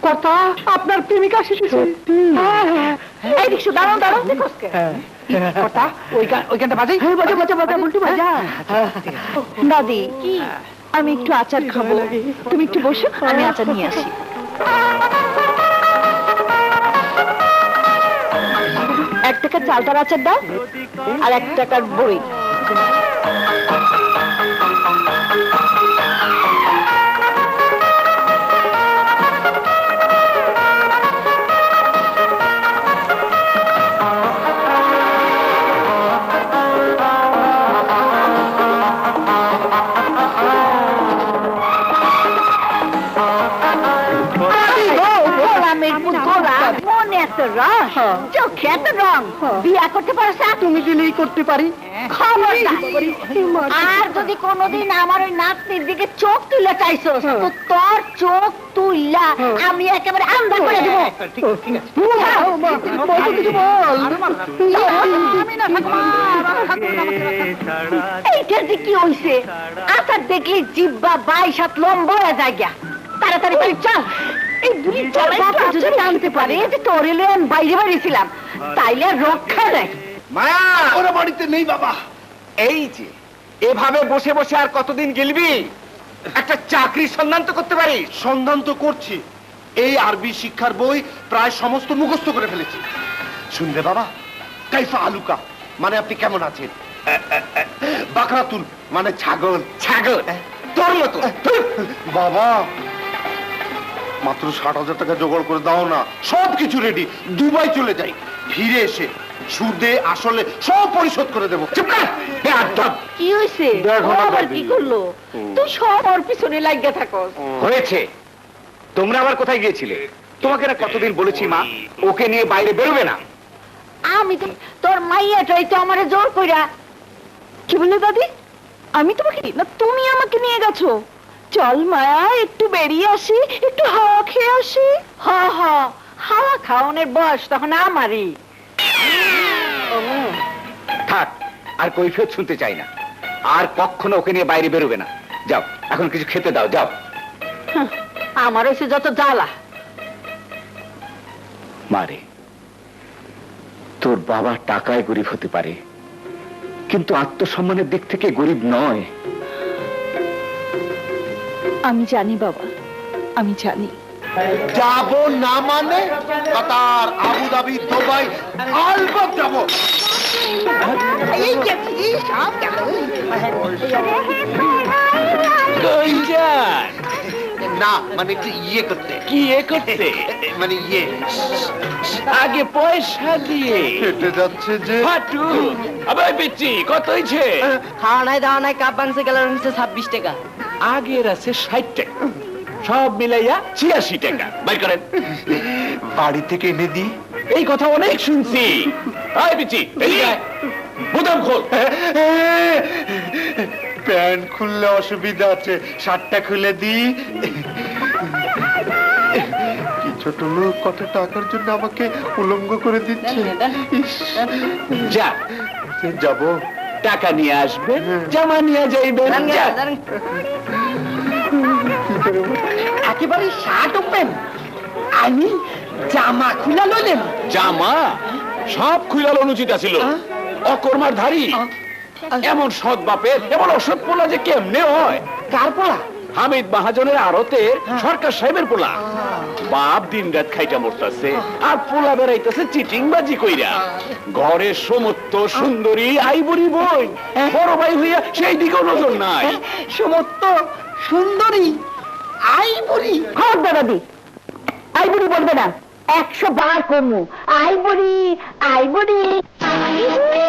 কর্তা আপনার প্রেমিকা এসেছে। এই রিক্সা দাঁড়াও দাঁড়াও কর্তা ওই গানটা বাজাই। বাজা বাজা বাজা বলটু বাজা। দাদি কি আমি একটু আচার খাবো, তুমি একটু বসো, আমি আচার নিয়ে আসি। ৳1 চালতার আচার দাও আর ৳1 বড়ি। বিয়া করতে পারছ? তুমি গেলেই করতে পারি। আর যদি কোনোদিন আমার ওই নাতনির দিকে চোখ তুলে চাইছো তো তোর চোখ তুললা আমি একেবারে আন্ধা করে দেবো। এইটার দিয়ে কি হইছে? আচার দেখলে জিব্বা 22 হাত লম্বা হয়ে যায় গিয়া। তাড়াতাড়ি বাড়ি চল। এই বুড়ি বাবা যদি জানতে পারে যে তোর এলে আমি বাইরে বেরিয়েছিলাম তাইলে রক্ষা দেয়। মায়া ওরা বাড়িতে নেই বাবা। এই যে এভাবে বসে বসে আর কতদিন গেলবি? একটা চাকরির সন্ধান তো করতে পারিস। সন্ধান তো করছি, এই আরবি শিক্ষার বই প্রায় সমস্ত মুখস্থ করে ফেলেছি। শুনবে বাবা, কাইফা আলুকা মানে আপনি কেমন আছেন, বাকরাতুল মানে ছাগল। ছাগল তোর মতো। বাবা মাত্র 60,000 টাকা জোগাড় করে দাও না, সবকিছু রেডি, দুবাই চলে যাই, ফিরে এসে সুদে আসলে সব পরিশোধ করে দেবো। চুপ কর। কি হয়েছে? দেখো না আবার দাদি। কি করলো? তুই সব ওর পিছনে লাগিয়ে থাকস। হয়েছে। তোমরা আবার কোথায় গিয়েছিলে? তোমাকে না কতদিন বলেছি মা ওকে নিয়ে বাইরে বেরোবে না। আমি তো তোর মাইয়াটাই তো আমারে জোর কইরা। কি বললে দাদি? আমি তোমাকে না, তুমি আমাকে নিয়ে গেছো। চল মায়া একটু বেরিয়ে আসি, একটু হাওয়া খেয়ে আসি। হাওয়া খাওয়ানোর বয়স তখন আমারই। থাক, আর কৈফিয়ত শুনতে চাই না। আর কখনো ওকে নিয়ে বাইরে বেরোবে না। যাও, এখন কিছু খেতে দাও, যাও। আমার হয়েছে যত জ্বালা। মারে, তোর বাবা টাকায় গরিব হতে পারে, কিন্তু আত্মসম্মানের দিক থেকে গরিব নয়। আমি জানি বাবা, আমি জানি। যাব না মানে কাতার, আবুধাবি, দুবাই আলবাত যাব। না মানে একটু ইয়ে করতে। কি এ করতে? মানে ইয়ে আগে পয়সা দিয়ে হেঁটে যাচ্ছে যে। ফাটু আবার বেচি কত হয়েছে? খাওয়া নাই দাওয়া নাই, কাপ ভাঙছে গেল 26 টাকা। আগের আছে 60 টাকা, সব মিলাইয়া 86 টাকা। বাইর করেন। বাড়ি থেকে এনে দিই। এই কথা অনেক শুনছি। আয় বেচি, এদিকে আয়। বুদাম খোল। প্যান্ট খুললে অসুবিধা আছে, শার্টটা খুলে দিই। কি ছোট লোক, কত টাকার জন্য আমাকে উলঙ্গ করে দিচ্ছে। ইস, যা, যাব। টাকা নিয়ে আসবে, জামা নিয়ে যাইবেন। যা। একেবারে শার্ট ওপেন, আমি জামা খুলে লইলেন। জামা সব খুইলাল অনুচিত ছিল। অকর্মার ধারী এমন সৎ বাপের এমন অসৎ পোলা যে কেমনে হয়? কার পড়া? হামিদ মহাজনের আড়তের সরকার সাহেবের পোলা। বাপ দিন রাত খাইটা মরতাছে আর পোলা বেড়াইতেছে চিটিংবাজি কইরা। ঘরের সমস্ত সুন্দরী আইবুড়ি বই, বড় ভাই হইয়া সেই দিকেও নজর নাই। সমস্ত সুন্দরী আইবুড়ি। খবরদার দাদি, আইবুড়ি বলবে না, 100 বার কমু। আইবুড়ি আইবুড়ি আইবুড়ি।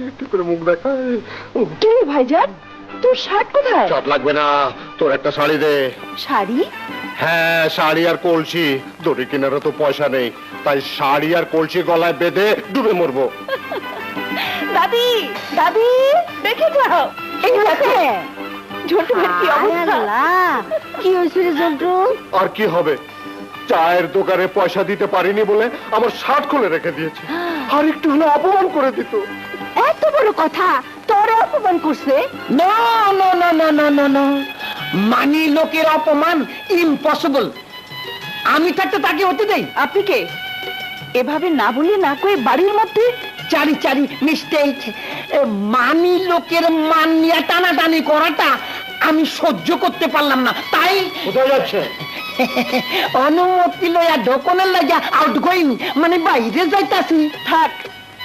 একটু করে মুখ দেখায়। কে ভাইজান, তোর শার্ট কোথায়? চাপ লাগবে না, তোর একটা শাড়ি দে। শাড়ি? হ্যাঁ, শাড়ি আর কলসি, দড়ি কেনারও তো পয়সা নেই, তাই শাড়ি আর কলসি গলায় বেঁধে ডুবে মরবো। দাদি, দাদি, দেখে যাও এই দেখে ঝন্টু ভাই কি অবস্থা। কি হয়েছে রে ঝন্টু? আর কি হবে, চায়ের দোকানে পয়সা দিতে পারিনি বলে আমার শার্ট খুলে রেখে দিয়েছে, আর একটু হলে অপমান করে দিত। এত বড় কথা, তোরে অপমান করছে? No no no no no no no, মানি লোকের অপমান ইম্পসিবল। আমি থাকতে তাকে হতে দেই? আপনি কে? এভাবে না বলে না কয়ে বাড়ির মধ্যে? চারি চারি মিস্টেক। মানি লোকের মান নিয়ে টানাটানি করাটা আমি সহ্য করতে পারলাম না, তাই কোথায় যাচ্ছে? অনুমতি লইয়া ঢোকনের লাগিয়া আউট গোয়িং, মানে বাইরে যাইতাছি। থাক,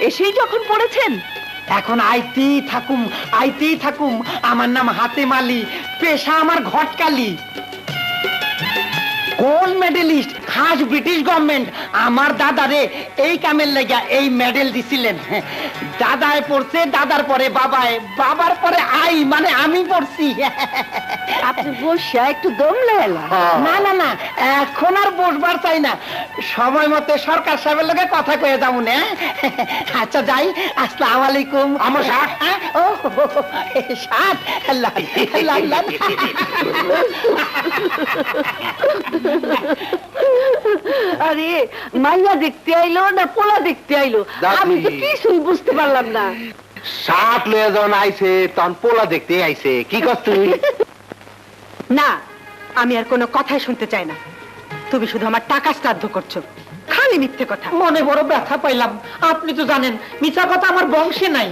এসেই যখন পড়েছেন এখন আইতেই থাকুম। আমার নাম হাতেম আলী, পেশা আমার ঘটকালি, গোল্ড মেডেলিস্ট, খাস ব্রিটিশ গভর্নমেন্ট আমার দাদারে এই কামের লেগা এই মেডেল দিছিলেন। দাদায় পড়ছে, দাদার পরে বাবায়, বাবার পরে আই মানে আমি পড়ছি। আপনি বসে একটু দম লেলা। না না না, এখন আর বসবার চাই না, সময় মতো সরকার সাহেবের লগে কথা কয়ে যাবো না। আচ্ছা যাই, আসসালামু আলাইকুম। আমার শার্ট? ও শার্ট, আরে মাইয়া দেখতে আইলো না পোলা দেখতে আইলো, আমি তো কিছুই বুঝতে পারলাম না। শার্ট লয়ে যখন আইছে তখন পোলা দেখতে আইছে, কি করছ তুই? না, আমি আর কোনো কথাই শুনতে চাই না। তুমি শুধু আমার টাকা শ্রাদ্ধ করছো, খালি মিথ্যে কথা। মনে বড় ব্যথা পাইলাম। আপনি তো জানেন মিছা কথা আমার বংশে নাই।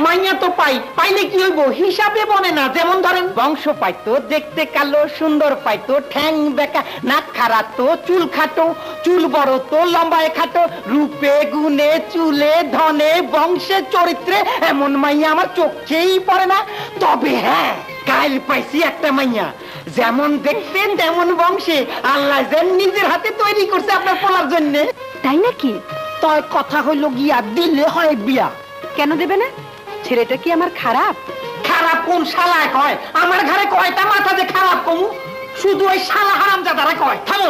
মাইয়া তো পাইলে কি হইব, হিসাবে বনে না। যেমন ধরেন বংশ পাইতো, দেখতে কালো সুন্দর পাইতো, ঠ্যাং বেকা, নাক খারাতো, চুল খাটো, চুল বড় তো, লম্বায় খাটো, রূপে গুণে চুলে ধনে বংশে চরিত্রে এমন মাইয়া আমার চোখেই পড়ে না। তবে হ্যাঁ, কাল পাইছি একটা মাইয়া, যেমন দেখতে তেমন বংশে, আল্লাহ যেন নিজের হাতে তৈরি করছে আপনার পোলার জন্য। তাই নাকি? তাই কথা হইল গিয়া দিলে হয় বিয়া। কেন দেবে না? ছেলেটা কি আমার খারাপ? খারাপ কোন শালায় কয়? আমার ঘরে কয়টা মাথা যে খারাপ কমু, শুধু ওই শালা হারামজাদারা কয়। থামো,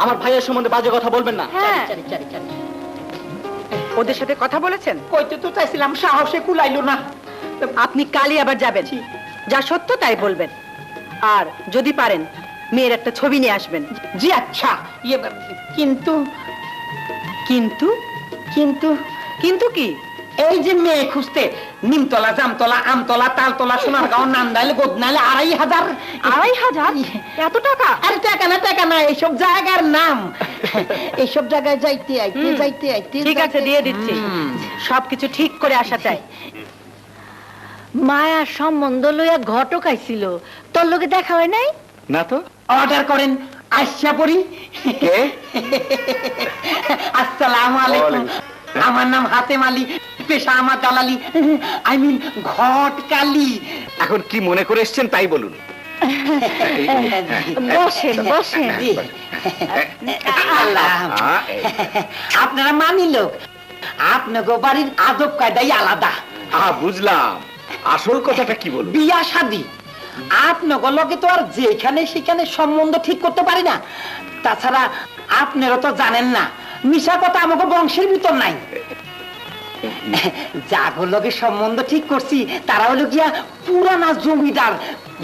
আমার ভাইয়ের সম্বন্ধে বাজে কথা বলবেন না। হ্যাঁ। ওদের সাথে কথা বলেছেন? কইতে তো চাইছিলাম, সাহসে কুলাইলো না। আপনি কালই আবার যাবেন, যা সত্য তাই বলবেন, আর যদি পারেন মেয়ের একটা ছবি নিয়ে আসবেন। জি আচ্ছা। কিন্তু কিন্তু কিন্তু কিন্তু কি? এই যে মেয়ে খুঁজতে নিমতলা, জামতলা, আমতলা, তালতলা, সোনারগাঁও, নান্দাইল, গোদনাইল 2500। 2500? এত টাকা? আরে টাকা না, এইসব জায়গার নাম। এইসব জায়গায় যাইতে আইতে ঠিক আছে, দিয়ে দিচ্ছি। সবকিছু ঠিক করে আসা চাই। মায়ার সম্বন্ধ লইয়া ঘটক আইছিল, তোর লোকে দেখা হয় নাই? না তো। অর্ডার করেন, আইসা পড়ি। কে? আসসালামু আলাইকুম। আমার নাম হাতেম আলী, পেশা আমার দালালি, আই মিন ঘটকালি। এখন কি মনে করে এসছেন তাই বলুন। বসেন বসেন। আল্লাহ, আপনারা মানি লোক, আপনাকে বাড়ির আদব কায়দাই আলাদা। বুঝলাম, আসল কথাটা কি বলুন। বিয়া শাদী আপনাকে লগে তো আর যেখানে সেখানে সম্বন্ধ ঠিক করতে পারি না। তাছাড়া আপনারা তো জানেন না, মিশা কথা আমাকে বংশের ভিতর নাই। যাগুলোকে সম্বন্ধ ঠিক করছি তারা হলো গিয়া পুরানা জমিদার,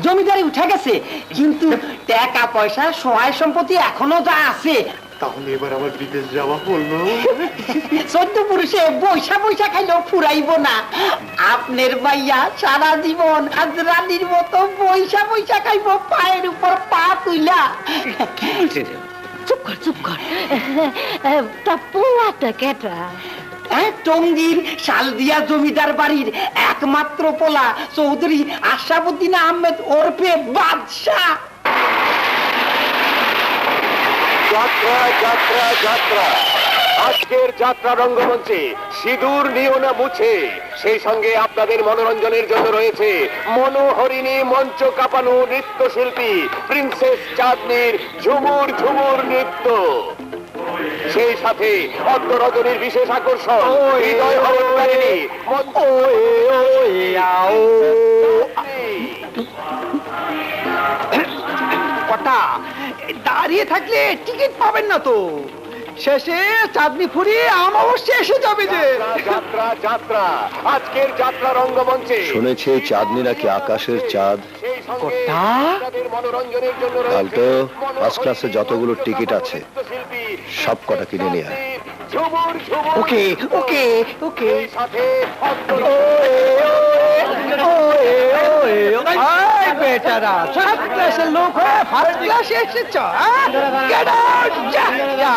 জমিদারি উঠে গেছে, কিন্তু টাকা পয়সা সহায় সম্পত্তি এখনো যা আছে। তাহলে এবার আমার বিদেশ যাওয়া বললো। 14 পুরুষে বৈশা খাইলেও ফুরাইব না। আপনার ভাইয়া সারা জীবন হাজরানির মতো বৈশা খাইব, পায়ের উপর পা তুইলা। চুপ কর। তা পোলাটা কেটা? টঙ্গীর শালদিয়া জমিদার বাড়ির একমাত্র পোলা চৌধুরী আশরাফুদ্দিন আহমেদ ওরফে বাদশাহ। যাত্রা যাত্রা যাত্রা আজকের যাত্রা রঙ্গমঞ্চে সিঁদুর নিও না মুছে, সেই সঙ্গে আপনাদের মনোরঞ্জনের জন্য রয়েছে মনোহরিণী মঞ্চ কাঁপানো নৃত্যশিল্পী প্রিন্সেস চাঁদনীর ঝুমুর ঝুমুর নৃত্য। সেই সাথে অদ্য রজনীর বিশেষ আকর্ষণ হৃদয় হরণকারিণী কটা দাঁড়িয়ে থাকলে টিকিট পাবেন না তো, শেষে চাঁদনি ফুরিয়ে অমাবস্যা এসে যাবে যে। যাত্রা যাত্রা আজকের যাত্রা রঙ্গমঞ্চে শুনেছি চাঁদনি নাকি আকাশের চাঁদ। সেই সঙ্গে কোথা? আপনাদের মনোরঞ্জনের জন্য কালটো রয়েছে ফার্স্ট ক্লাসে যতগুলো টিকিট আছে নৃত্যশিল্পী সব কটা কিনে নিয়ে আয়। ঝুমুর ঝুমুর ওকে ওকে ওকে। সেই সাথে আয় বেটারা, ফার্স্ট ক্লাসের লোক হয়ে ফার্স্ট ক্লাসে এসেছ? Get out! যা।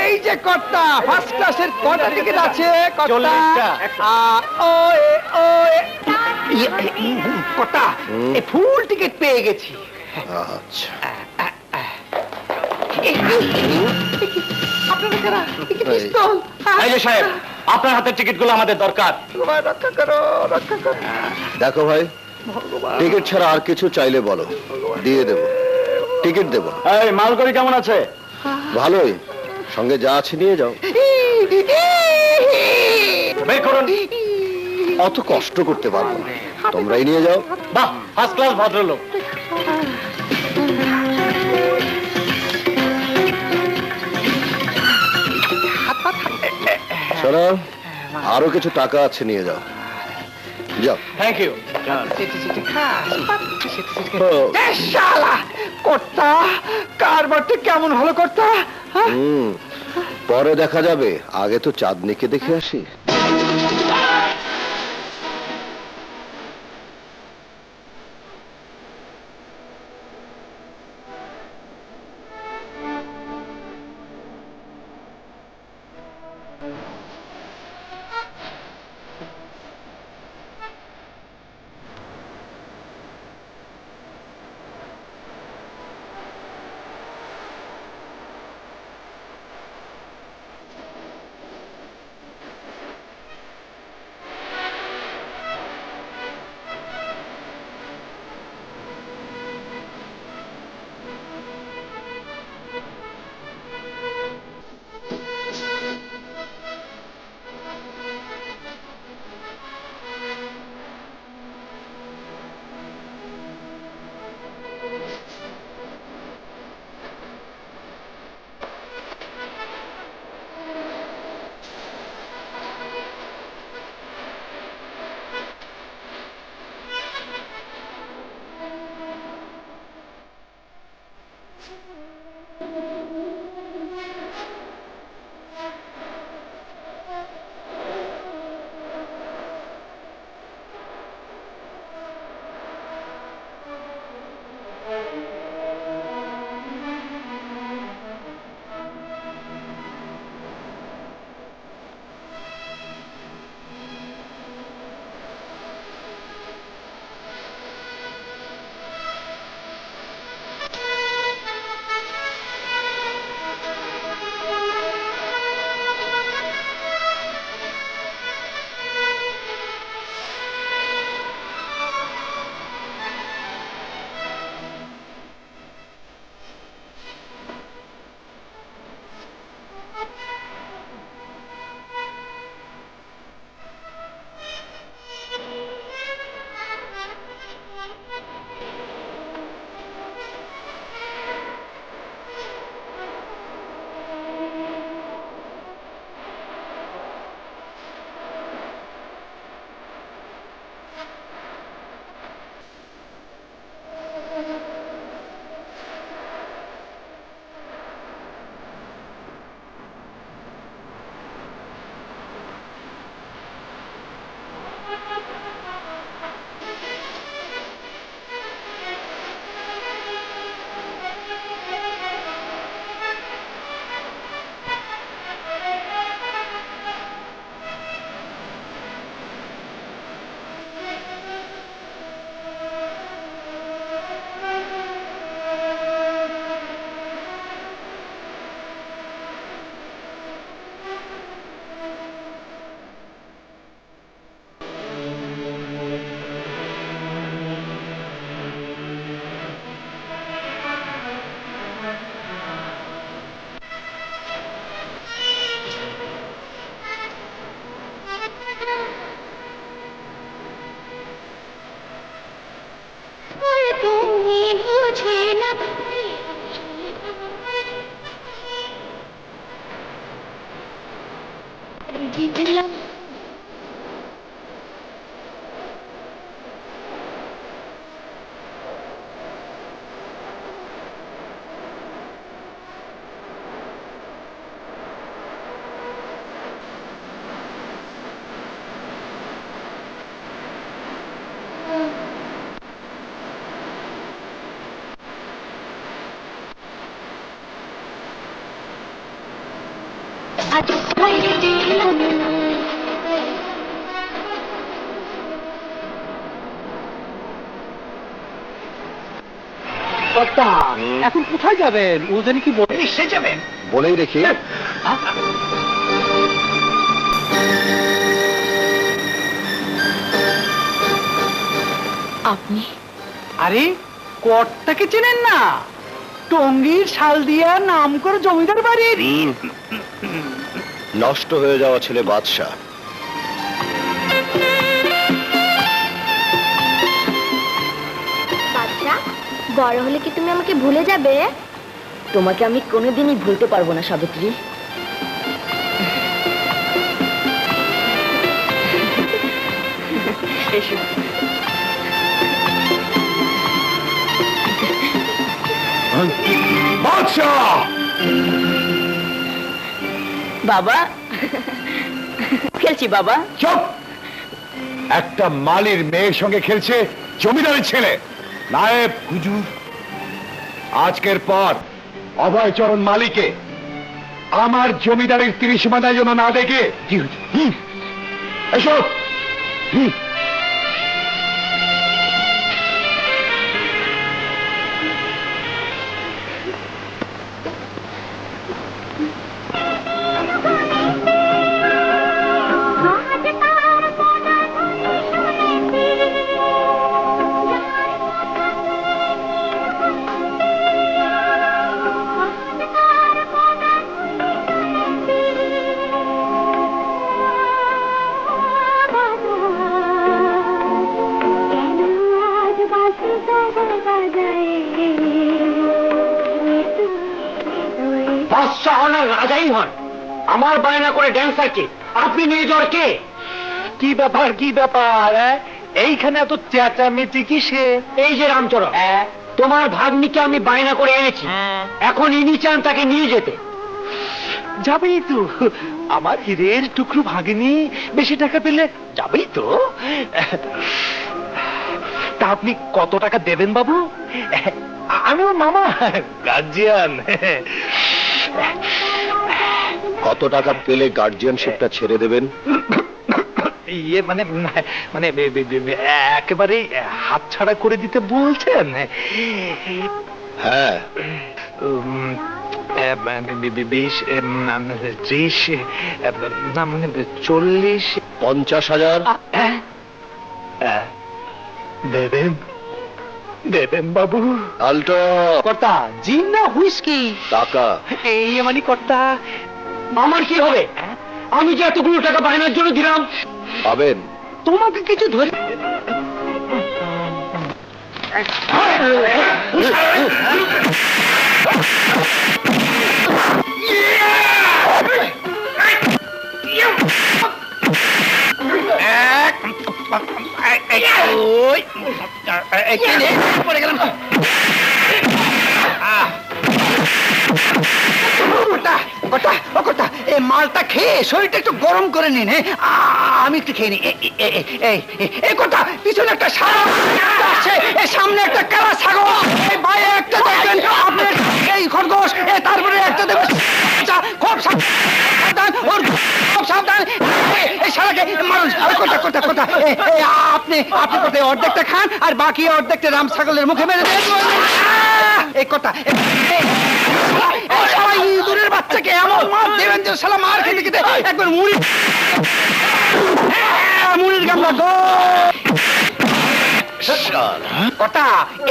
এই যে কর্তা, ফার্স্ট ক্লাসের কটা টিকিট আছে? কর্তা, এই ফুল টিকিট পেয়ে গেছি। আচ্ছা আপনারা কারা? এ কি পিস্তল? এই যে সাহেব, আপনার হাতের টিকিটগুলো আমাদের দরকার। ভগবান রক্ষা করো, রক্ষা করো। দেখো ভাই, টিকিট ছাড়া আর কিছু চাইলে বলো, দিয়ে দেব। টিকিট দেব। এই মালগড়ি কেমন আছে? ভালোই, সঙ্গে যা আছে নিয়ে যাও। বের করুন। অত কষ্ট করতে পারবো না, তোমরাই নিয়ে যাও। বাহ, ফার্স্ট ক্লাস ভদ্রলোক। শোনো, আরো কিছু টাকা আছে নিয়ে যাও। যাও। Thank you. এ শালা, কর্তা, কারবারটা কেমন হলো কর্তা? পরে দেখা যাবে, আগে তো চাঁদনিকে দেখে আসি। বুঝে না জিতলাম আজ হয়ে দিলাম এখন কোথায় যাবেন? ও জানি কি বলে সে যাবেন। বলেই রেখি, আপনি আরে কর্তাকে চেনেন না? টঙ্গীর শালদিয়া নাম করে জমিদার বাড়ির। নষ্ট হয়ে যাওয়া ছেলে বাদশাহ। বাচ্চা বড় হলে কি তুমি আমাকে ভুলে যাবে? তোমাকে আমি কোনোদিনই ভুলতে পারবো না সাবিত্রী। এসো। বাদশাহ! বাবা খেলছি বাবা। চুপ! একটা মালির মেয়ের সঙ্গে খেলছে জমিদারের ছেলে। নায়েব হুজুর, আজকের পর অভয়চরণ মালিকে আমার জমিদারের ত্রিসীমানায় যেন না দেখে। এসো। রাজাই হন, আমার বায়না করে ড্যান্সারকে আপনি নিয়ে যাওয়ার কে? কি ব্যাপার, কি ব্যাপার? এইখানে এত চেঁচামেচি কিসে? এই যে রামচরণ, তোমার ভাগ্নিকে আমি বায়না করে এনেছি, এখন ইনি চান তাকে নিয়ে যেতে। যাবেই তো, আমার হীরের টুকরো ভাগ্নি বেশি টাকা পেলে যাবেই তো। তা আপনি কত টাকা দেবেন বাবু? আমি ওর মামা, গার্জিয়ান। কত টাকা পেলে গার্জিয়ানশিপটা ছেড়ে দেবেন? ইয়ে মানে মানে একেবারে হাতছাড়া করে দিতে বলছেন? হ্যাঁ। 20, 30, না মানে 40। 50,000 দেবেন? দেবেন বাবু? আলটো কর্তা, জিন না হুইস্কি? টাকা। এই মানে কর্তা, আমার কি হবে? আমি যে এতগুলো টাকা বায়নার জন্য দিলাম। পাবেন। তোমাকে কিছু ধরে পড়ে গেলাম। এই মালটা খেয়ে শরীরটা একটু গরম করে নিন। আমি একটু খেয়ে নি। এই কথা, পিছনে একটা ছাগল আসছে, সামনে একটা কালা ছাগল, বাইরে একটা দেখবেন আপনার এই খরগোশ, তারপরে একটা দেখবেন খুব সাবধান, ওর খুব সাবধান। এই শালাকে মারুন। কথা আপনি কোথায় অর্ধেকটা খান আর বাকি অর্ধেকটা রাম ছাগলের মুখে মেরে দেন। এই কথা, ইঁদুরের বাচ্চাকে এমন মার দেবেন যে শালা মার খেতে খেতে একবার মুড়ির গামলা গো। কথা,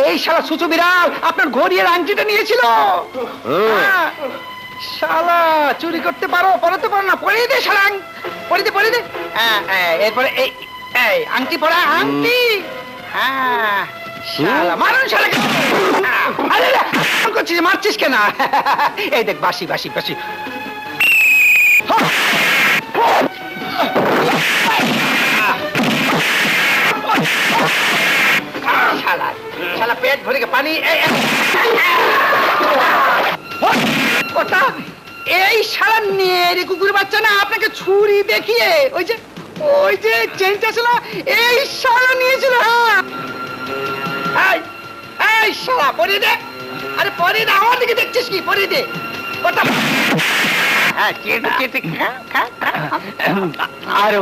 এই শালা সুচু বিড়াল আপনার ঘড়ির আংটিটা নিয়েছিল। শালা চুরি করতে পারো, পড়াতে পারো না, পড়িয়ে দে শালা, পড়িয়ে দে। এরপরে এই আংটি পড়া, আংটি। হ্যাঁ শালা, মারুন শালাকে। আরে করছিস, মারছিস কেন? এই দেখ বাসি বাসি বাসি। শালা শালা পেট ভরে গে পানি। ওটা এই শালা নেড়ে কুকুর বাচ্চা না আপনাকে ছুরি দেখিয়ে ওই যে চেঞ্জ আছে না, এই শালা নিয়েছিল। এই শালা পরে দে, আরে পরে দে, আমার দিকে দেখছিস কি? পরে দে ওটা। হ্যাঁ কেটে কেটে আরো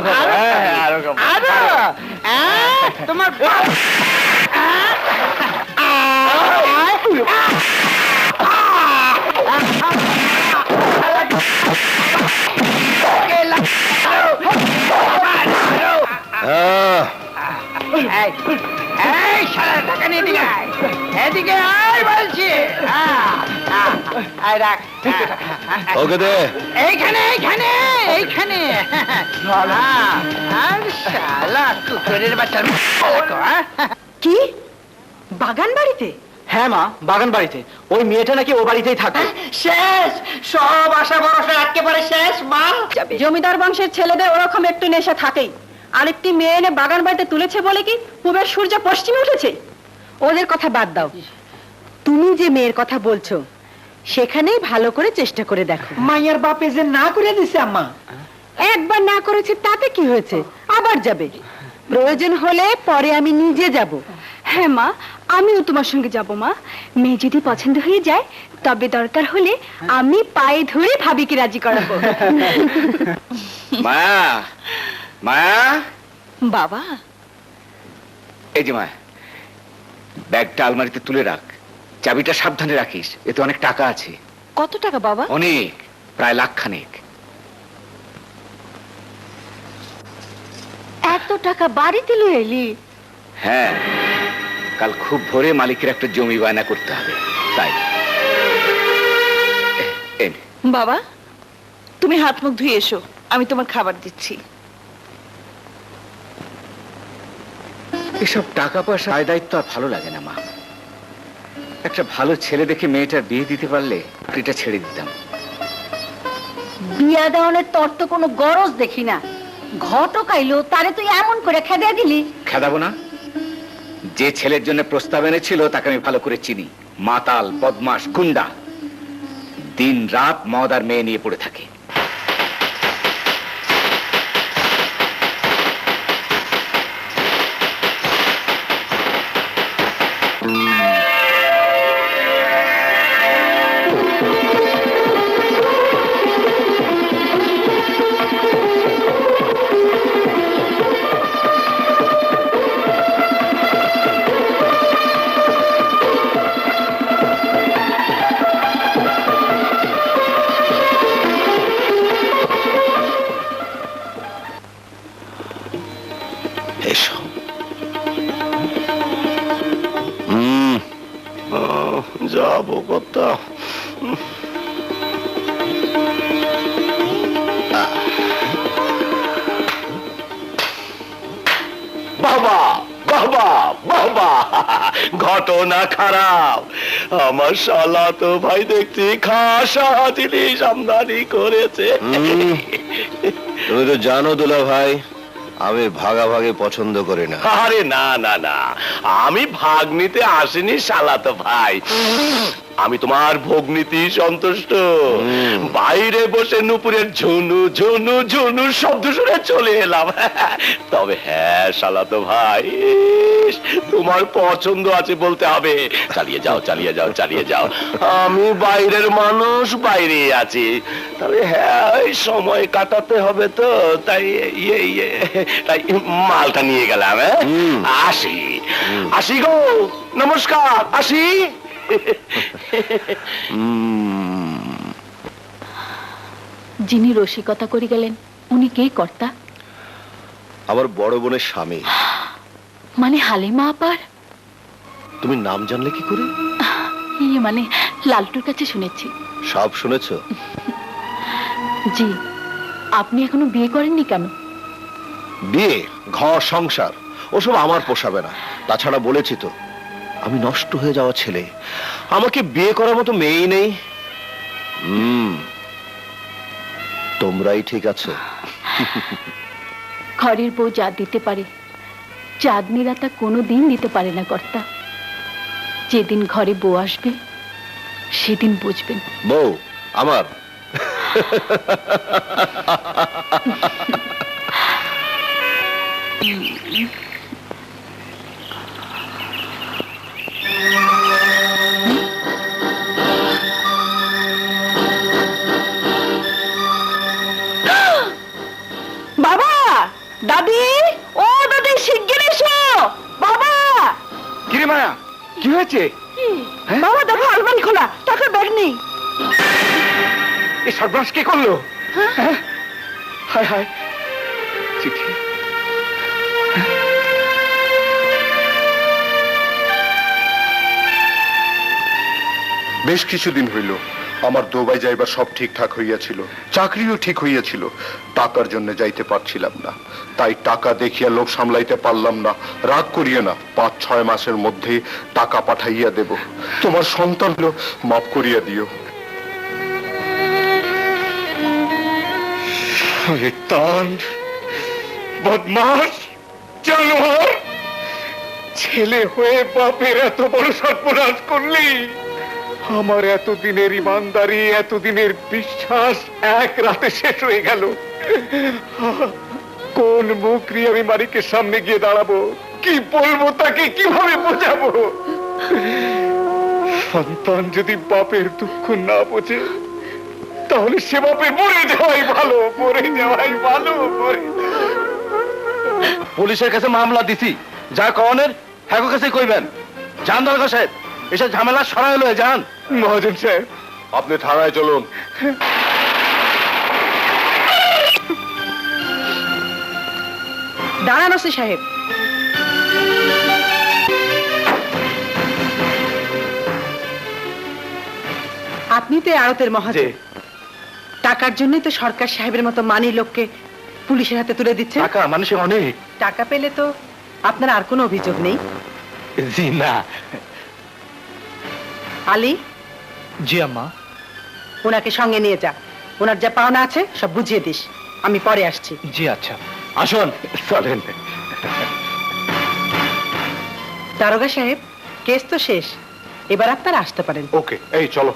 তোমার এই শালা টাকা নিয়ে দিকে আয়, এদিকে আয় বলছি। আয় রাখ, ওকে দে। এইখানে এইখানে এইখানে। আর শালা কুকুরের বাচ্চা। কি বাগান বাড়িতে? হ্যাঁ মা, বাগান বাড়িতে। ওই মেয়েটা নাকি ও বাড়িতেই থাকে। শেষ, সব আশা ভরসা একেবারে শেষ মা। জমিদার বংশের ছেলেদের ওরকম একটু নেশা থাকেই। আরেকটি মেয়ে এনে বাগান বাড়িতে তুলেছে বলে কি পূবের সূর্য পশ্চিমে উঠেছে? ওদের কথা বাদ দাও, তুমি যে মেয়ের কথা বলছো সেখানেই ভালো করে চেষ্টা করে দেখো। মাইয়ার বাপে যে না করে দিছে আম্মা। একবার না করেছে তাতে কি হয়েছে, আবার যাবে। প্রয়োজন হলে পরে আমি নিজে যাব। হ্যাঁ মা, আমিও তোমার সঙ্গে যাব মা। মেয়ে যদি পছন্দ হয়ে যায় তবে দরকার হলে আমি পায়ে ধরে ভাবিকে রাজি করাবো। মায়া, মায়া, বাবা, এই যে মায়া, ব্যাগটা আলমারিতে তুলে রাখ, চাবিটা সাবধানে রাখিস, এতে অনেক টাকা আছে। কত টাকা বাবা? অনেক, প্রায় লাখখানেক। এত টাকা বাড়িতে লয়ে এলি? হ্যাঁ, কাল খুব ভোরে মালিকের একটা জমি বায়না করতে হবে, তাই। এই নে। বাবা, তুমি হাত মুখ ধুয়ে এসো, আমি তোমার খাবার দিচ্ছি। এসব টাকা পয়সা দায় দায়িত্ব আর ভালো লাগে না মা। একটা ভালো ছেলে দেখে মেয়েটার বিয়ে দিতে পারলে এটা ছেড়ে দিতাম। বিয়া দেওয়ানের তোর তো কোনো গরজ দেখি না। ঘটক আইলো তারে তুই এমন করে খেদা দিলি। খেদাবো না? যে ছেলের জন্য প্রস্তাব এনেছিল তাকে আমি ভালো করে চিনি। মাতাল, বদমাস, গুন্ডা, দিন রাত মদ আর মেয়ে নিয়ে পড়ে থাকে। এসো। যাবো কথা। বাবা বাবা বাবা, ঘটনা খারাপ। আমার শালা তো ভাই দেখছি খাসা জিনিস আমদানি করেছে। তুমি তো জানো দুলা ভাই, আমি ভাগাভাগি পছন্দ করি না। আরে না না না, আমি ভাগ নিতে আসিনি শালাতো ভাই, আমি তোমার ভোগনীতি সন্তুষ্ট। বাইরে বসে নুপুরের ঝুনু ঝুনু ঝুনু শব্দ শুনে চলে এলাম। তবে হ্যাঁ শালাতো ভাই, তোমার পছন্দ আছে বলতে হবে। চালিয়ে যাও চালিয়ে যাও চালিয়ে যাও। আমি বাইরের মানুষ, বাইরে আছি। তবে হ্যাঁ, এই সময় কাটাতে হবে তো, তাই তাই মালটা নিয়ে গেলাম। আসি আসি গো, নমস্কার, আসি। যিনি রসিকতা করে গেলেন উনি কে কর্তা? আমার বড় বোনের স্বামী। মানে হালিমা আপার? তুমি নাম জানলে কি করে? ইয়ে মানে লালটুর কাছে শুনেছি। সব শুনেছো? জি। আপনি এখনো বিয়ে করেননি কেন? বিয়ে, ঘর, সংসার ওসব আমার পোষাবে না। তাছাড়া বলেছি তো, আমি নষ্ট হয়ে যাওয়া ছেলে, আমাকে বিয়ে করার মতো মেয়েই নেই। তোমরাই ঠিক আছে। ঘরের বউ যা দিতে পারে চাঁদনিরা তা কোনোদিন দিতে পারে না কর্তা। যেদিন ঘরে বউ আসবে সেদিন বুঝবেন। বউ আমার বাবা, দাদি, ও দাদি, শিগগির এসো। বাবা, কিরে মায়া, কি হয়েছে? বাবা দেখো আলমারি খোলা, টাকার ব্যাগ নেই। এই সর্বনাশ কে করলো? হ্যাঁ? হায় হায়, চিঠি। বেশ কিছুদিন হইল আমার দুবাই যাইবার সব ঠিকঠাক হইয়াছিল, চাকরিও ঠিক হইয়াছিল। টাকার জন্য যাইতে পারছিলাম না, তাই টাকা দেখিয়া লোক সামলাইতে পারলাম না। রাগ করিয়ে না, 5-6 মাসের মধ্যে টাকা পাঠাইয়া দেব। তোমার সন্তান হলো, মাফ করিয়া দিও। শয়তান, বদমাশ, জানোয়ার, ছেলে হয়ে বাপের এত বড় সর্বনাশ করলি। আমার এতদিনের ইমানদারি, এতদিনের বিশ্বাস এক রাতে শেষ হয়ে গেল। কোন মুখ নিয়ে আমি মালিকের সামনে গিয়ে দাঁড়াবো? কি বলবো তাকে? কিভাবে বোঝাবো? সন্তান যদি বাপের দুঃখ না বোঝে তাহলে সে বাপের মরে যাওয়াই ভালো, মরে যাওয়াই ভালো। পুলিশের কাছে মামলা দিছি, যা কনের হ্যাঁ কাছে কইবেন। যান দরকার সাহেব, এসব ঝামেলা সরাই লয়ে যান। মহাজন সাহেব, আপনি থানায় চলুন। দাঁড়ান ওসি সাহেব। আপনি তো আড়তের মহাজন, টাকার জন্যই তো সরকার সাহেবের মতো মানি লোককে পুলিশের হাতে তুলে দিচ্ছে। টাকা মানুষের অনেক। টাকা পেলে তো আপনার আর কোনো অভিযোগ নেই। জি না। আলী, জি আম্মা। ওনাকে সঙ্গে নিয়ে যা, ওনার যা পাওনা আছে সব বুঝিয়ে দিস। আমি পরে আসছি। জি আচ্ছা। আসুন, চলেন। দারোগা সাহেব, কেস তো শেষ, এবার আপনারা আসতে পারেন। ওকে, এই চলো।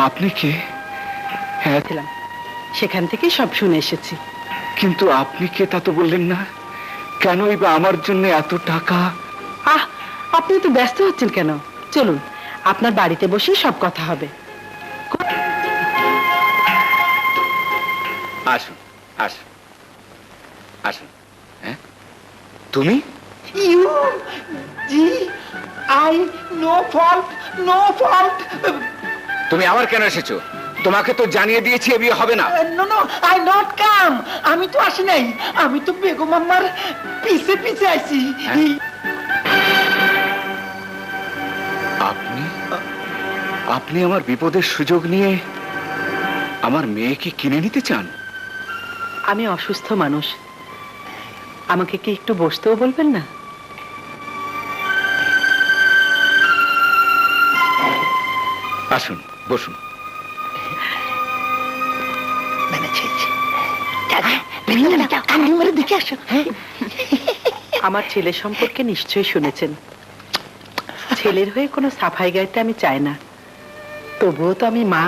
আপনি কে? ছিলাম, সেখান থেকেই সব শুনে এসেছি। কিন্তু আপনি কে তা তো বললেন না। কেনই বা আমার জন্য এত টাকা? আহ, আপনি তো ব্যস্ত হচ্ছেন কেন? চলুন, আপনার বাড়িতে বসেই সব কথা হবে। আসুন, আসুন, আসুন। হ্যাঁ, তুমি? ইউ জি I no fault, no fault. তুমি আবার কেন এসেছো? তোমাকে তো জানিয়ে দিয়েছি এ বিয়ে হবে না। No no, I not come. আমি তো আসি নাই, আমি তো বেগম আম্মার পিছে পিছে আইছি। আপনি আপনি আমার বিপদের সুযোগ নিয়ে আমার মেয়েকে কিনে নিতে চান? আমি অসুস্থ মানুষ, আমাকে কি একটু বসতেও বলবেন না? আসুন, বসুন। দেখে আসো। আমার ছেলে সম্পর্কে নিশ্চয়ই শুনেছেন। ছেলের হয়ে কোনো সাফাই গাইতে আমি চাই না, তবুও তো আমি মা।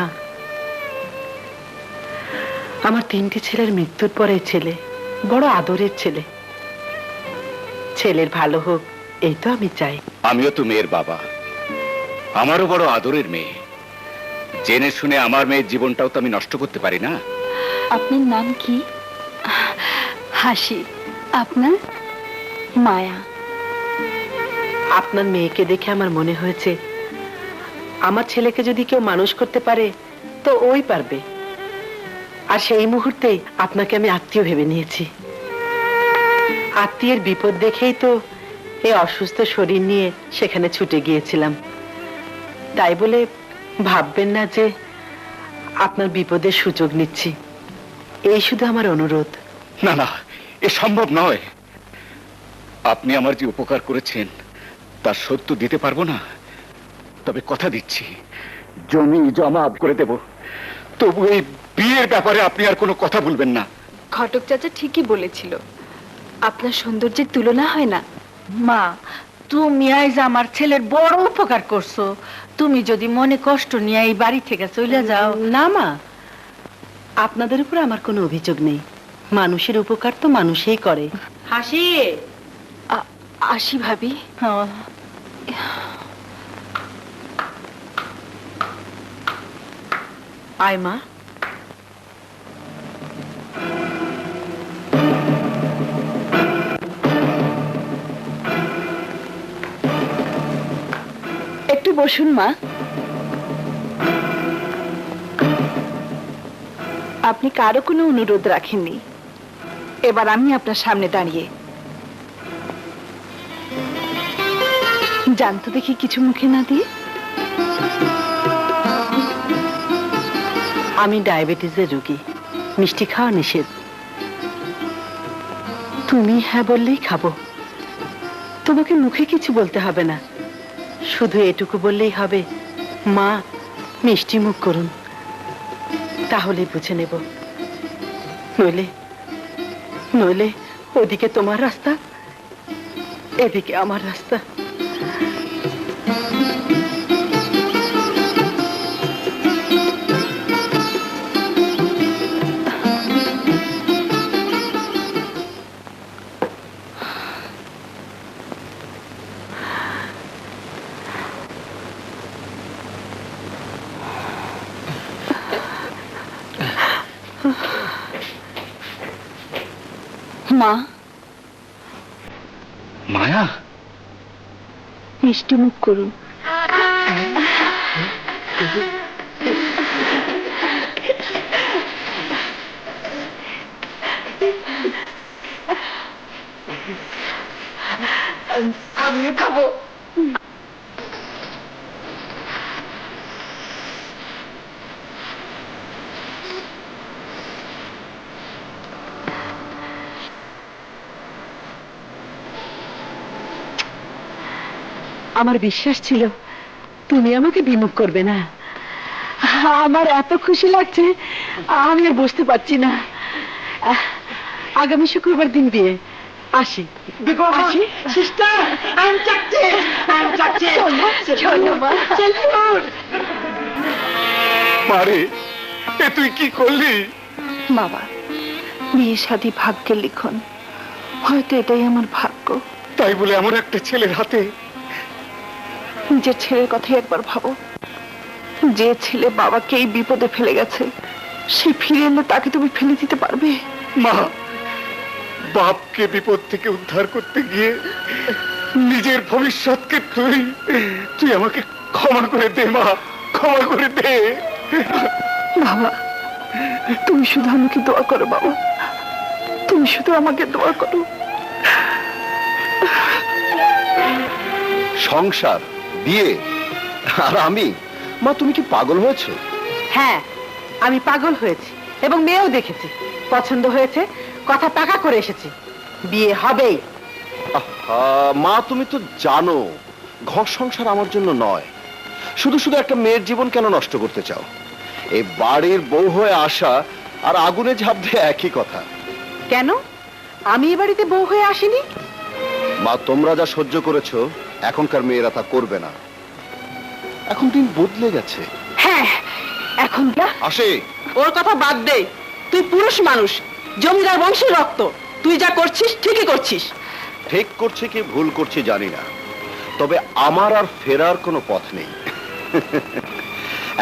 আমার 3টি ছেলের মৃত্যুর পরে ছেলে বড় আদরের ছেলে। ছেলের ভালো হোক, এই তো আমি চাই। আমিও তো মেয়ের বাবা, আমারও বড় আদরের মেয়ে। জেনে শুনে আমার মেয়ের জীবনটাও তো আমি নষ্ট করতে পারি না। আপনার নাম কি? হাসি। আপনার? মায়া। আপনার মেয়েকে দেখে আমার মনে হয়েছে আমার ছেলেকে যদি কেউ মানুষ করতে পারে তো ওই পারবে। আর সেই মুহূর্তেই আপনাকে আমি আত্মীয় ভেবে নিয়েছি। আত্মীয়ের বিপদ দেখেই তো এই অসুস্থ শরীর নিয়ে সেখানে ছুটে গিয়েছিলাম। তাই বলে ভাববেন না যে আপনার বিপদের সুযোগ নিচ্ছি। এই শুধু আমার অনুরোধ। না না, এ সম্ভব নয়। আপনি আমার যে উপকার করেছেন তার শোধ তো দিতে পারবো না, তবে কথা দিচ্ছি জমি জমা করে দেব। তবু এই বিয়ের ব্যাপারে আপনি আর কোনো কথা বলবেন না। ঘটক চাচা ঠিকই বলেছিল, আপনার সৌন্দর্যের তুলনা হয় না। মা, তুমি আজ আমার ছেলের বড় উপকার করছো। তুমি যদি মনে কষ্ট নিয়ে এই বাড়ি থেকে চলে যাও। না মা, আপনাদের উপর আমার কোনো অভিযোগ নেই। মানুষের উপকার তো মানুষই করে। হাসি, আসি ভাবি। আয় মা। একটু বসুন মা। আপনি কারো কোনো অনুরোধ রাখেননি, এবার আমি আপনার সামনে দাঁড়িয়ে। জানতো দেখি কিছু মুখে না দিয়ে। আমি ডায়াবেটিসের রোগী, মিষ্টি খাওয়া নিষেধ। তুমি হ্যাঁ বললেই খাবো, তোমাকে মুখে কিছু বলতে হবে না, শুধু এটুকু বললেই হবে, মা মিষ্টি মুখ করুন, তাহলে বুঝে নেব। নইলে নইলে ওদিকে তোমার রাস্তা, এদিকে আমার রাস্তা। মা, মায়া, মিষ্টি মুখ করুন। আমিও খাবো। আমার বিশ্বাস ছিল তুমি আমাকে বিমুখ করবে না। আমার এত খুশি লাগছে আমি আর বসতে পারছি না। আগামী শুক্রবার দিন বিয়ে। আসি আসি। Sister, I am success, I am success. চলো মা। মারে, এ তুই কি করলি? বাবা, বিয়ে শাদী ভাগ্যের লিখন, হয়তো এটাই আমার ভাগ্য। তাই বলে আমার একটা ছেলের হাতে? নিজের ছেলের কথাই একবার ভাবো। যে ছেলে বাবাকে এই বিপদে ফেলে গেছে, সে ফিরে এলে তাকে তুমি ফেলে দিতে পারবে? মা, বাপকে বিপদ থেকে উদ্ধার করতে গিয়ে নিজের ভবিষ্যৎকে তুই আমাকে ক্ষমা করে দে মা, ক্ষমা করে দে। বাবা, তুমি শুধু আমাকে দোয়া করো বাবা, তুমি শুধু আমাকে দোয়া করো। সংসার, বিয়ে, আর আমি? মা, তুমি কি পাগল হয়েছো? হ্যাঁ, আমি পাগল হয়েছি এবং মেয়েও দেখেছি, পছন্দ হয়েছে, কথা পাকা করে এসেছি, বিয়ে হবেই। আহা, মা, তুমি তো জানো ঘর সংসার আমার জন্য নয়। শুধু শুধু একটা মেয়ের জীবন কেন নষ্ট করতে চাও? এই বাড়ির বউ হয়ে আসা আর আগুনে ঝাঁপ দিয়ে একই কথা। কেন আমি এ বাড়িতে বউ হয়ে আসিনি? মা, তোমরা যা সহ্য করেছো এখনকার মেয়েরা তা করবে না। এখন দিন বদলে গেছে। হ্যাঁ, এখন আসে। ওর কথা বাদ দে, তুই পুরুষ মানুষ, জমিদার বংশের রক্ত, তুই যা করছিস ঠিকই করছিস। ঠিক করছে কি ভুল করছে জানি না, তবে আমার আর ফেরার কোনো পথ নেই।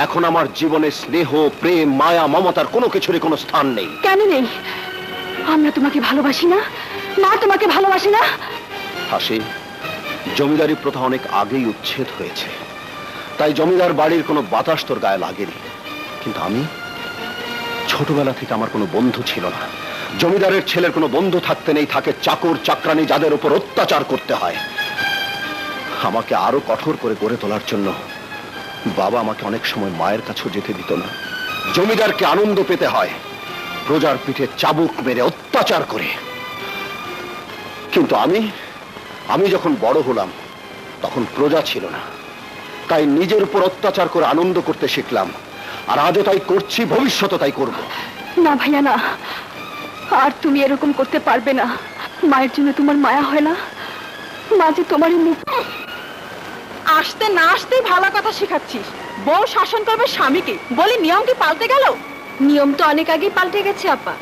এখন আমার জীবনে স্নেহ, প্রেম, মায়া, মমতার কোনো কিছুরই কোনো স্থান নেই। কেন নেই? আমরা তোমাকে ভালোবাসি না? মা তোমাকে ভালোবাসি না? হাসি, জমিদারি প্রথা অনেক আগেই উচ্ছেদ হয়েছে, তাই জমিদার বাড়ির কোনো বাতাস তোর গায়ে লাগেনি। কিন্তু আমি ছোটবেলা থেকে আমার কোনো বন্ধু ছিল না। জমিদারের ছেলের কোনো বন্ধু থাকতে নেই, থাকে চাকর চাকরানি যাদের উপর অত্যাচার করতে হয়। আমাকে আরো কঠোর করে গড়ে তোলার জন্য বাবা আমাকে অনেক সময় মায়ের কাছেও যেতে দিত না। জমিদারকে আনন্দ পেতে হয় প্রজার পিঠে চাবুক মেরে অত্যাচার করে। কিন্তু আমি যখন বড় হলাম তখন প্রজা ছিল না, তাই নিজের উপর অত্যাচার করে আনন্দ করতে শিখলাম। আর আজও তাই করছি, ভবিষ্যতে তাই করব। না ভাইয়া না, আর তুমি এরকম করতে পারবে না। মায়ের জন্য তোমার মায়া হয় না? মা যে তোমারই মুখ। আসতে না আসতেই ভালো কথা শেখাচ্ছিস। বউ শাসন করবে স্বামীকে, বলি নিয়ম কি পাল্টে গেল? নিয়ম তো অনেক আগেই পাল্টে গেছে আপা।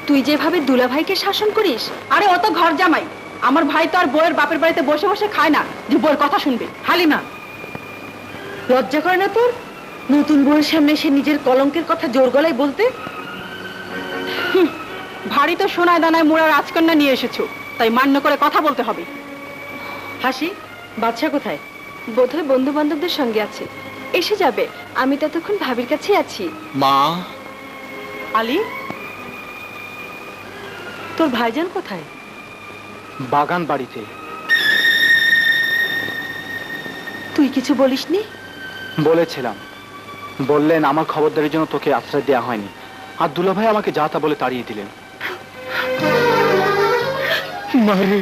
তুই যেভাবে দুলাভাইকে শাসন করিস। আরে ও তো ঘর জামাই, আমার ভাই তো আর বউয়ের বাপের বাড়িতে বসে বসে খায় না যে বউয়ের কথা শুনবে। হালিমা, লজ্জা করে না তোর নতুন বউয়ের সামনে সে নিজের কলঙ্কের কথা জোর গলায় বলতে? ভারী তো সোনায় দানায় মোড়া রাজকন্যা নিয়ে এসেছো, তাই মান্য করে কথা বলতে হবে। হাসি, বাদশা কোথায়? বোধহয় বন্ধু বান্ধবদের সঙ্গে আছে, এসে যাবে। আমি ততক্ষণ ভাবির কাছে আছি। মা, আলী, তোর ভাইজান কোথায়? বাগান বাড়িতে। তুই কিছু বলিসনি? বলেছিলাম, বললেন আমার খবরদারির জন্য তোকে আশ্রয় দেওয়া হয়নি, আর দুলাভাই আমাকে যা তা বলে তাড়িয়ে দিলেন। মারে,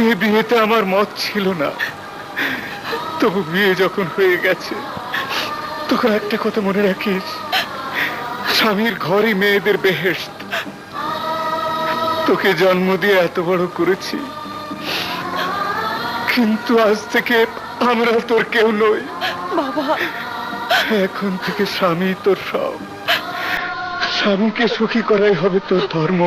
এ বিয়েতে আমার মত ছিল না, তবু বিয়ে যখন হয়ে গেছে তখন একটা কথা মনে রাখিস, স্বামীর ঘরই মেয়েদের বেহেশত। তোকে জন্ম দিয়ে এত বড় করেছি, কিন্তু আজ থেকে আমরা তোর কেউ নই। বাবা, এখন থেকে স্বামী তোর সব, স্বামীকে সুখী করাই হবে তোর ধর্ম।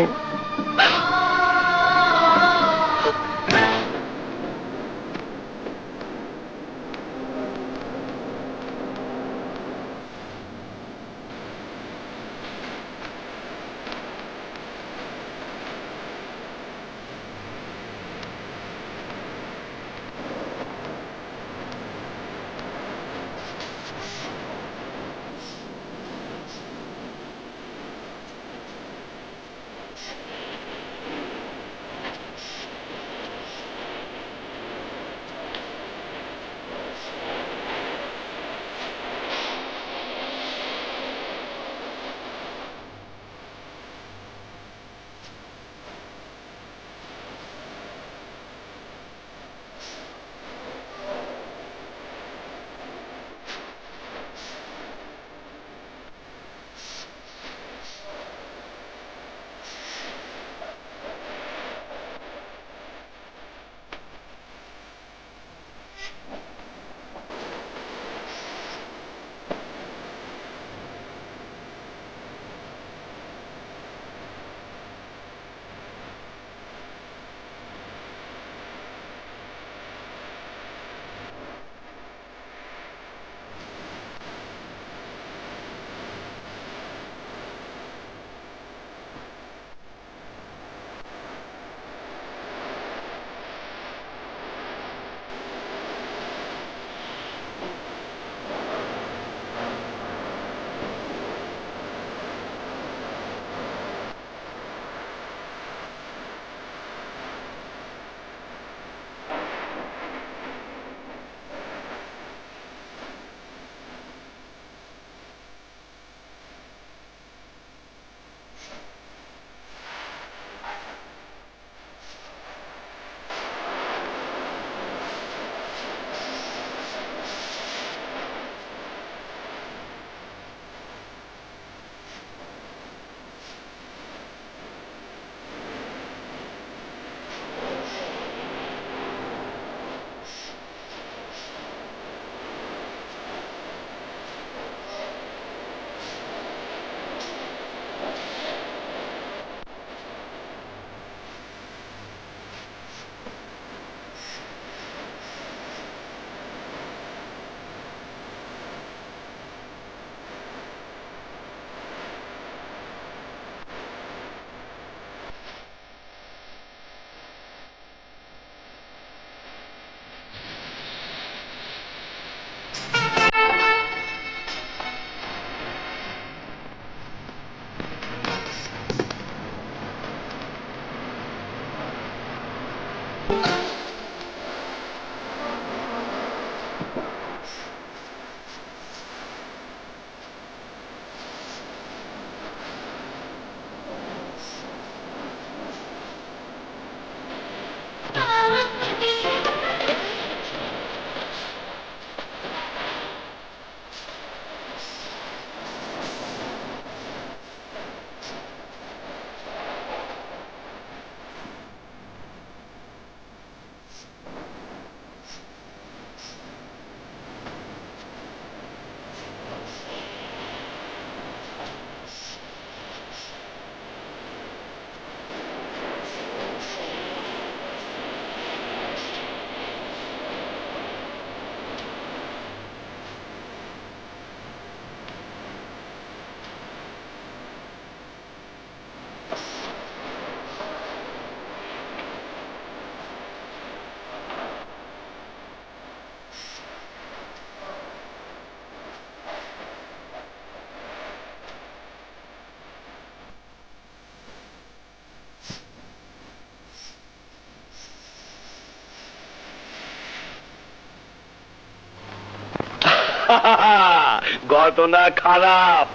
ঘটনা খারাপ।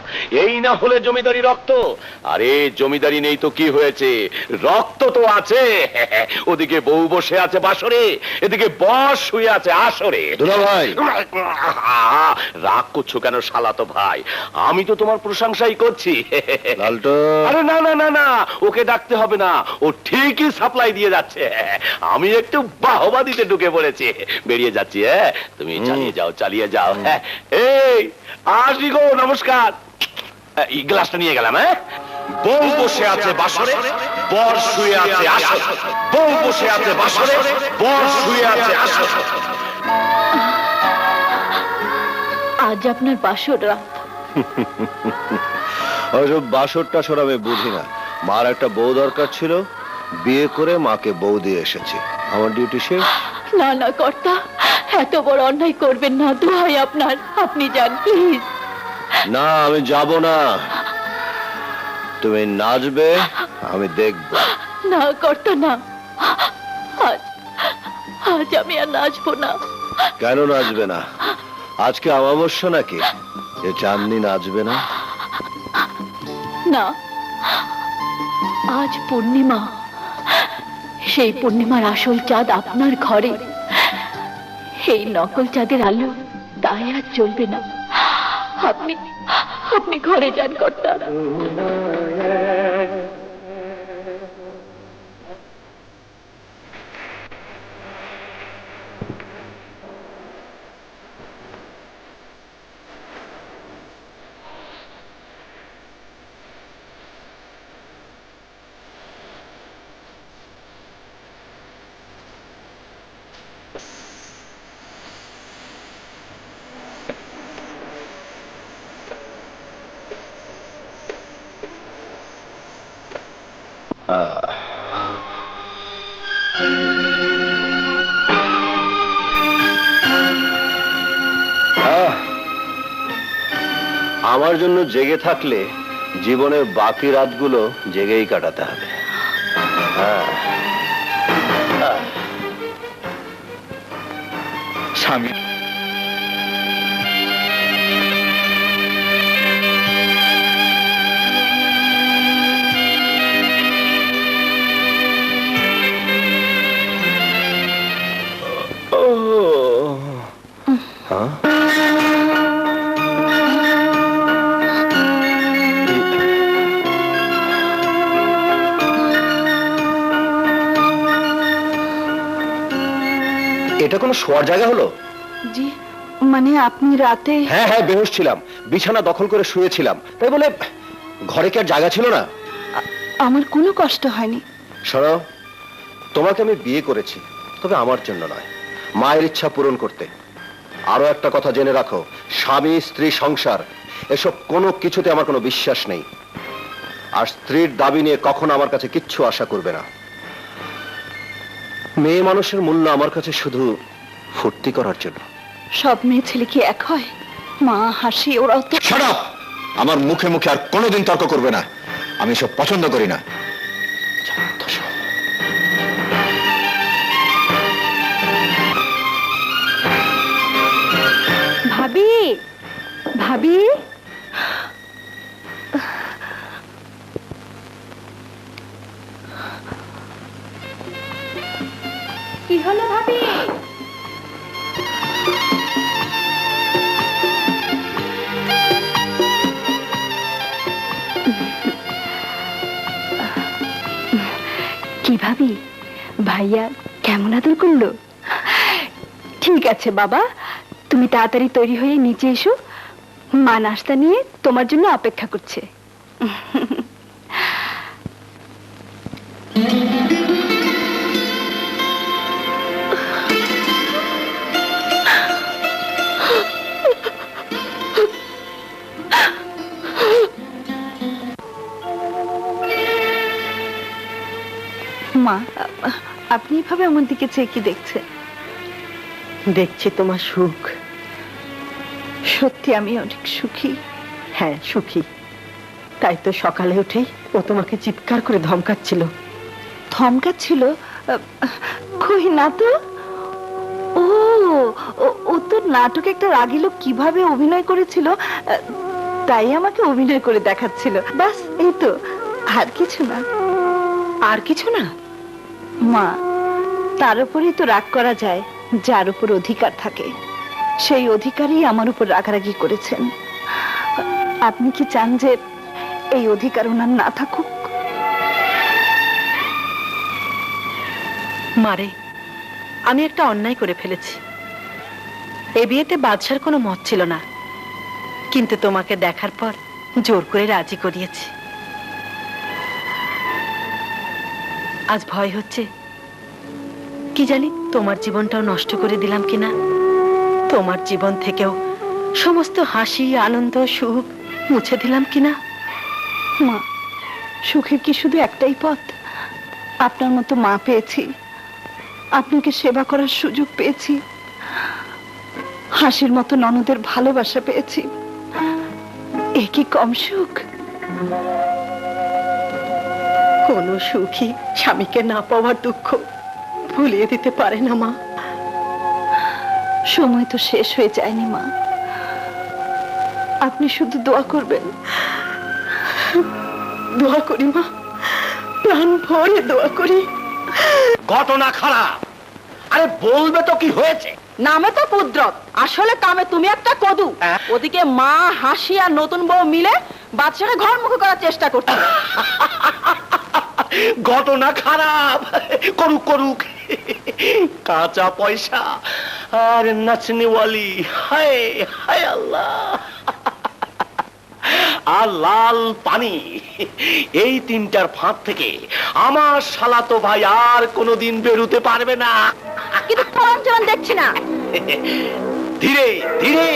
এই না হলে জমিদারি রক্ত। আরে জমিদারি নেই তো কি হয়েছে, রক্ত তো আছে। ওদিকে বউ বসে আছে বাসরে, এদিকে বস শুয়ে আছে আসরে। দুলাভাই রাগ করছো কেন শালাতো ভাই? আমি তো তোমার প্রশংসাই করছি। লালটু আরে না না না না, ওকে ডাকতে হবে না, ও ঠিকই সাপ্লাই দিয়ে যাচ্ছে। আমি একটু বাহবা দিতে ঢুকে পড়েছি, বেরিয়ে যাচ্ছি। তুমি চালিয়ে যাও চালিয়ে যাও। এই আসি গো, নমস্কার। এই গ্লাসটা নিয়ে গেলাম। বউ বসে আছে বাসরে, বর শুয়ে আছে আসরে। বউ বসে আছে বাসরে, বর শুয়ে আছে আসরে। আজ আপনার বাসর রাত। ওইসব বাসর টাসর আমি বুঝি না। মার একটা বউ দরকার ছিল, বিয়ে করে মাকে বউ দিয়ে এসেছি। আমার ডিউটি শেষ। না না কর্তা, এত বড় অন্যায় করবেন না, দোহাই আপনার। আপনি যান প্লিজ। না আমি যাব না। তুমি নাচবে, আমি দেখব। না কর্তা না, আজ আজ আমি আর নাচবো না। কেন নাচবে না? আজকে অমাবস্যা নাকি যে চাঁদনি নাচবে না? না, আজ পূর্ণিমা। সেই পূর্ণিমার আসল চাঁদ আপনার ঘরে। এই নকল চাঁদের আলো তাই আর চলবে না। আপনি আপনি ঘরে যান কর্তা। আমার জন্য জেগে থাকলে জীবনের বাকি রাতগুলো জেগেই কাটাতে হবে। স্বামী, এটা কোনো শোয়ার জায়গা হলো? জি, মানে আপনি রাতে? হ্যাঁ হ্যাঁ, বেহুশ ছিলাম, বিছানা দখল করে শুয়েছিলাম, তাই বলে ঘরে কি আর জায়গা ছিল না? আমার কোনো কষ্ট হয়নি। শোনো, তোমাকে আমি বিয়ে করেছি, তবে আমার জন্য নয়, মায়ের ইচ্ছা পূরণ করতে। আরো একটা কথা জেনে রাখো, স্বামী স্ত্রী সংসার এসব কোনো কিছুতে আমার কোনো বিশ্বাস নেই। আর স্ত্রীর দাবি নিয়ে কখনো আমার কাছে কিচ্ছু আশা করবে না। মেয়ে মানুষের মূল্য আমার কাছে শুধু ফুর্তি করার জন্য। সব মেয়ে ছেলে কি এক হয়? মা হাসি, ওরাও তো। Shut up! আমার মুখে মুখে আর কোনোদিন তর্ক করবে না। আমি সব পছন্দ করি না। ভাবি, ভাবি, কি হলো ভাবি? কি ভাবি, ভাইয়া কেমন আদর করলো? ঠিক আছে বাবা, তুমি তাড়াতাড়ি তৈরি হয়ে নিচে এসো, মা নাস্তা নিয়ে তোমার জন্য অপেক্ষা করছে। মা, আপনি এভাবে আমার দিকে চেয়ে কি দেখছেন? দেখছি তোমার সুখ। সত্যি আমি অনেক সুখী। হ্যাঁ, সুখী। তাই তো সকালে উঠেই ও তোমাকে চিৎকার করে ধমকাচ্ছিল। ধমকাচ্ছিল? কই না তো। ও ও তো নাটকে একটা রাগী লোক কিভাবে অভিনয় করেছিল, তাই আমাকে অভিনয় করে দেখাচ্ছিল। বাস এই তো, আর কিছু না। আর কিছু না? মা, তার উপরেই তো রাগ করা যায় যার উপর অধিকার থাকে। সেই অধিকারই আমার উপর রাগারাগি করেছেন। আপনি কি চান যে এই অধিকার ওনার না থাকুক? মারে, আমি একটা অন্যায় করে ফেলেছি। এ বিয়েতে বাদশার কোনো মত ছিল না, কিন্তু তোমাকে দেখার পর জোর করে রাজি করিয়েছি। আজ ভয় হচ্ছে, কি জানি তোমার জীবনটাও নষ্ট করে দিলাম কিনা। তোমার জীবন থেকেও সমস্ত হাসি, আনন্দ, সুখ মুছে দিলাম কিনা। মা, সুখের কি শুধু একটাই পথ? আপনার মতো মা পেয়েছি, আপনাকে সেবা করার সুযোগ পেয়েছি, হাসির মতো ননদের ভালোবাসা পেয়েছি। এ কি কম সুখ? কোন সুখী স্বামীকে না পাওয়ার দুঃখ ভুলিয়ে দিতে পারে না মা। সময় তো শেষ হয়ে যায়নি মা, আপনি শুধু দোয়া করবেন। দোয়া করি মা, প্রাণ ভরে দোয়া করি। ঘটনা খারাপ। আরে বলবে তো কি হয়েছে? নামে তো পুদ্রত, আসলে কামে তুমি একটা কদু। ওদিকে মা, হাসি আর নতুন বউ মিলে বাচ্চাকে ঘর মুখে করার চেষ্টা করছে। ঘটনা খারাপ। করুক করুক, কাঁচা পয়সা আর নাচনিওয়ালি। হায় হায় আল্লাহ, আর লাল পানি, এই তিনটার ফাঁদ থেকে আমার শালাতো ভাই আর কোনোদিন বেরোতে পারবে না। কিন্তু ফলন যেমন দেখছি না। ধীরে ধীরে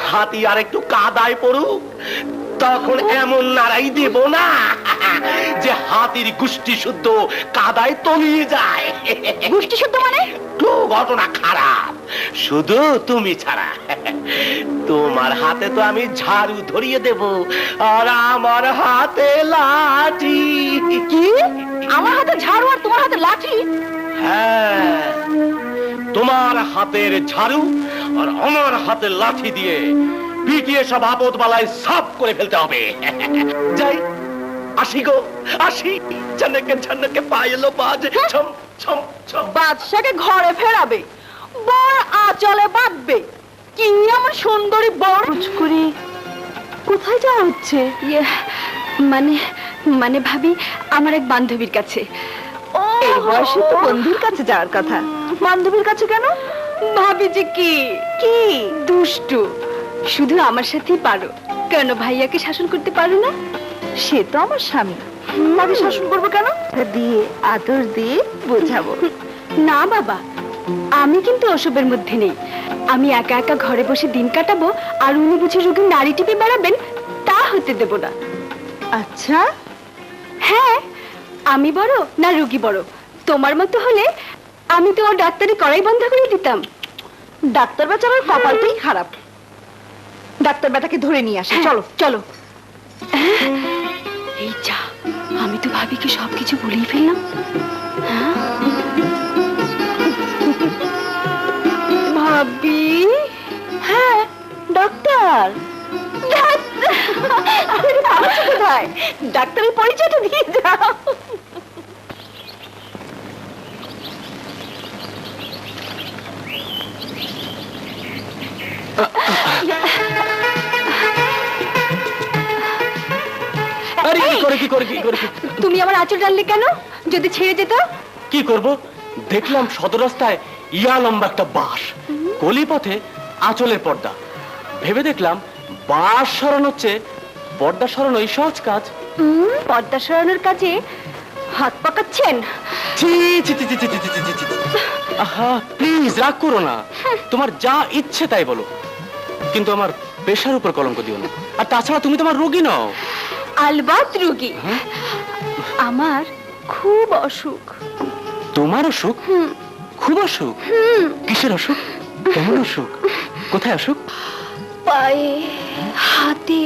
হাতি আর একটু কাদায় পড়ুক, তখন এমন নাড়াই দেব না যে হাতির গুষ্টি শুদ্ধ কাদায় তলিয়ে যায়। গোষ্ঠী শুদ্ধ মানে? তো ঘটনা খারাপ, শুধু তুমি ছাড়া। তোমার হাতে তো আমি ঝাড়ু ধরিয়ে দেব, আর আমার হাতে লাঠি। কি? আমার হাতে ঝাড়ু আর তোমার হাতে লাঠি? হ্যাঁ, তোমার হাতের ঝাড়ু আর আমার হাতের লাঠি দিয়ে পিটিয়ে সব আপদ বালাই সাফ করে ফেলতে হবে। যাই, আসি গো আসি। ঝনকে ঝনকে পায়েলো বাজ, ছম ছম ছম। বাদশাকে ঘরে ফেরাবে, বর আঁচলে বাঁধবে। কি আমার সুন্দরী বর করে কোথায় যাওয়া হচ্ছে? মানে মানে ভাবি, আমার এক বান্ধবীর কাছে। এই বয়সে তো বন্ধুর কাছে যাওয়ার কথা, বান্ধবীর কাছে কেন? ভাবি যে কি কি দুষ্টু, শুধু আমার সাথেই পারো, কেন ভাইয়াকে শাসন করতে পারো না? সে তো আমার স্বামী, তাকে শাসন করবো কেন? দিয়ে আদর দিয়ে বোঝাবো। না বাবা, আমি কিন্তু ওসবের মধ্যে নেই। আমি একা একা ঘরে বসে দিন কাটাবো, আর উনি বুঝে রোগীর নাড়ি টিপে বেড়াবেন, তা হতে দেব না। আচ্ছা, হ্যাঁ, আমি বড় না রোগী বড়? তোমার মতো হলে আমি তো ডাক্তারি করাই বন্ধ করে দিতাম। ডাক্তার বেচারার কপালটাই খারাপ। ডাক্তার বেটাকে ধরে নিয়ে আসে, চলো চলো। এই যা, আমি তো ভাবি কি সবকিছু বলেই ফেললাম। ভাবি, হ্যাঁ ডাক্তার। ডাক্তারের পরিচয়টা দিয়ে যাও। আরে কি করে কি করে কি করে? তুমি আমার আঁচল টানলে কেন? যদি ছেড়ে যেত? কি করব? দেখলাম সদর রাস্তায় ইয়া লম্বা একটা বাঁশ, গলিপথে আঁচলের পর্দা। ভেবে দেখলাম বাঁশ সরানো হচ্ছে পর্দা সরানো এই সহজ কাজ। পর্দা সরানোর কাজে হাত পাকাচ্ছেন? ছি ছি ছি ছি ছি ছি ছি ছি ছি। আহা, প্লিজ রাগ করো না, তোমার যা ইচ্ছে তাই বলো, কিন্তু আমার পেশার উপর কলঙ্ক দিও না। আর তাছাড়া তুমি তোমার রোগী নও। আলবাত রোগী। আমার খুব অসুখ। তোমার অসুখ? খুব অসুখ? কিসের অসুখ? কেমন অসুখ? কোথায় অসুখ? পায়ে, হাতে,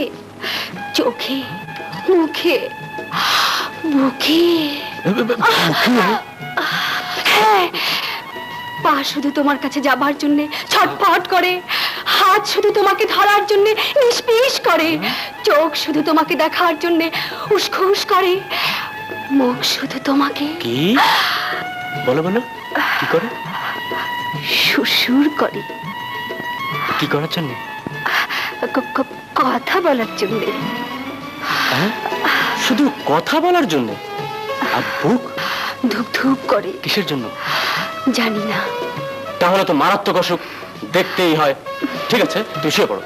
চোখে, মুখে, বুকে। হ্যাঁ, পা শুধু তোমার কাছে যাবার জন্য ছটফট করে, হাত শুধু তোমাকে ধরার জন্য নিষ্পিস করে, চোখ শুধু তোমাকে দেখার জন্য উসখুস করে, মুখ শুধু তোমাকে কি বলো বলো, কি করে? সুসুর করে। কি করার জন্য? কথা বলার জন্য। শুধু কথা বলার জন্য? আর বুক ধুক ধুক করে। কিসের জন্য জানি না। তাহলে তো মারাত্মক অসুখ, দেখতেই হয়। ঠিক আছে, তুই শুয়ে পড়ো।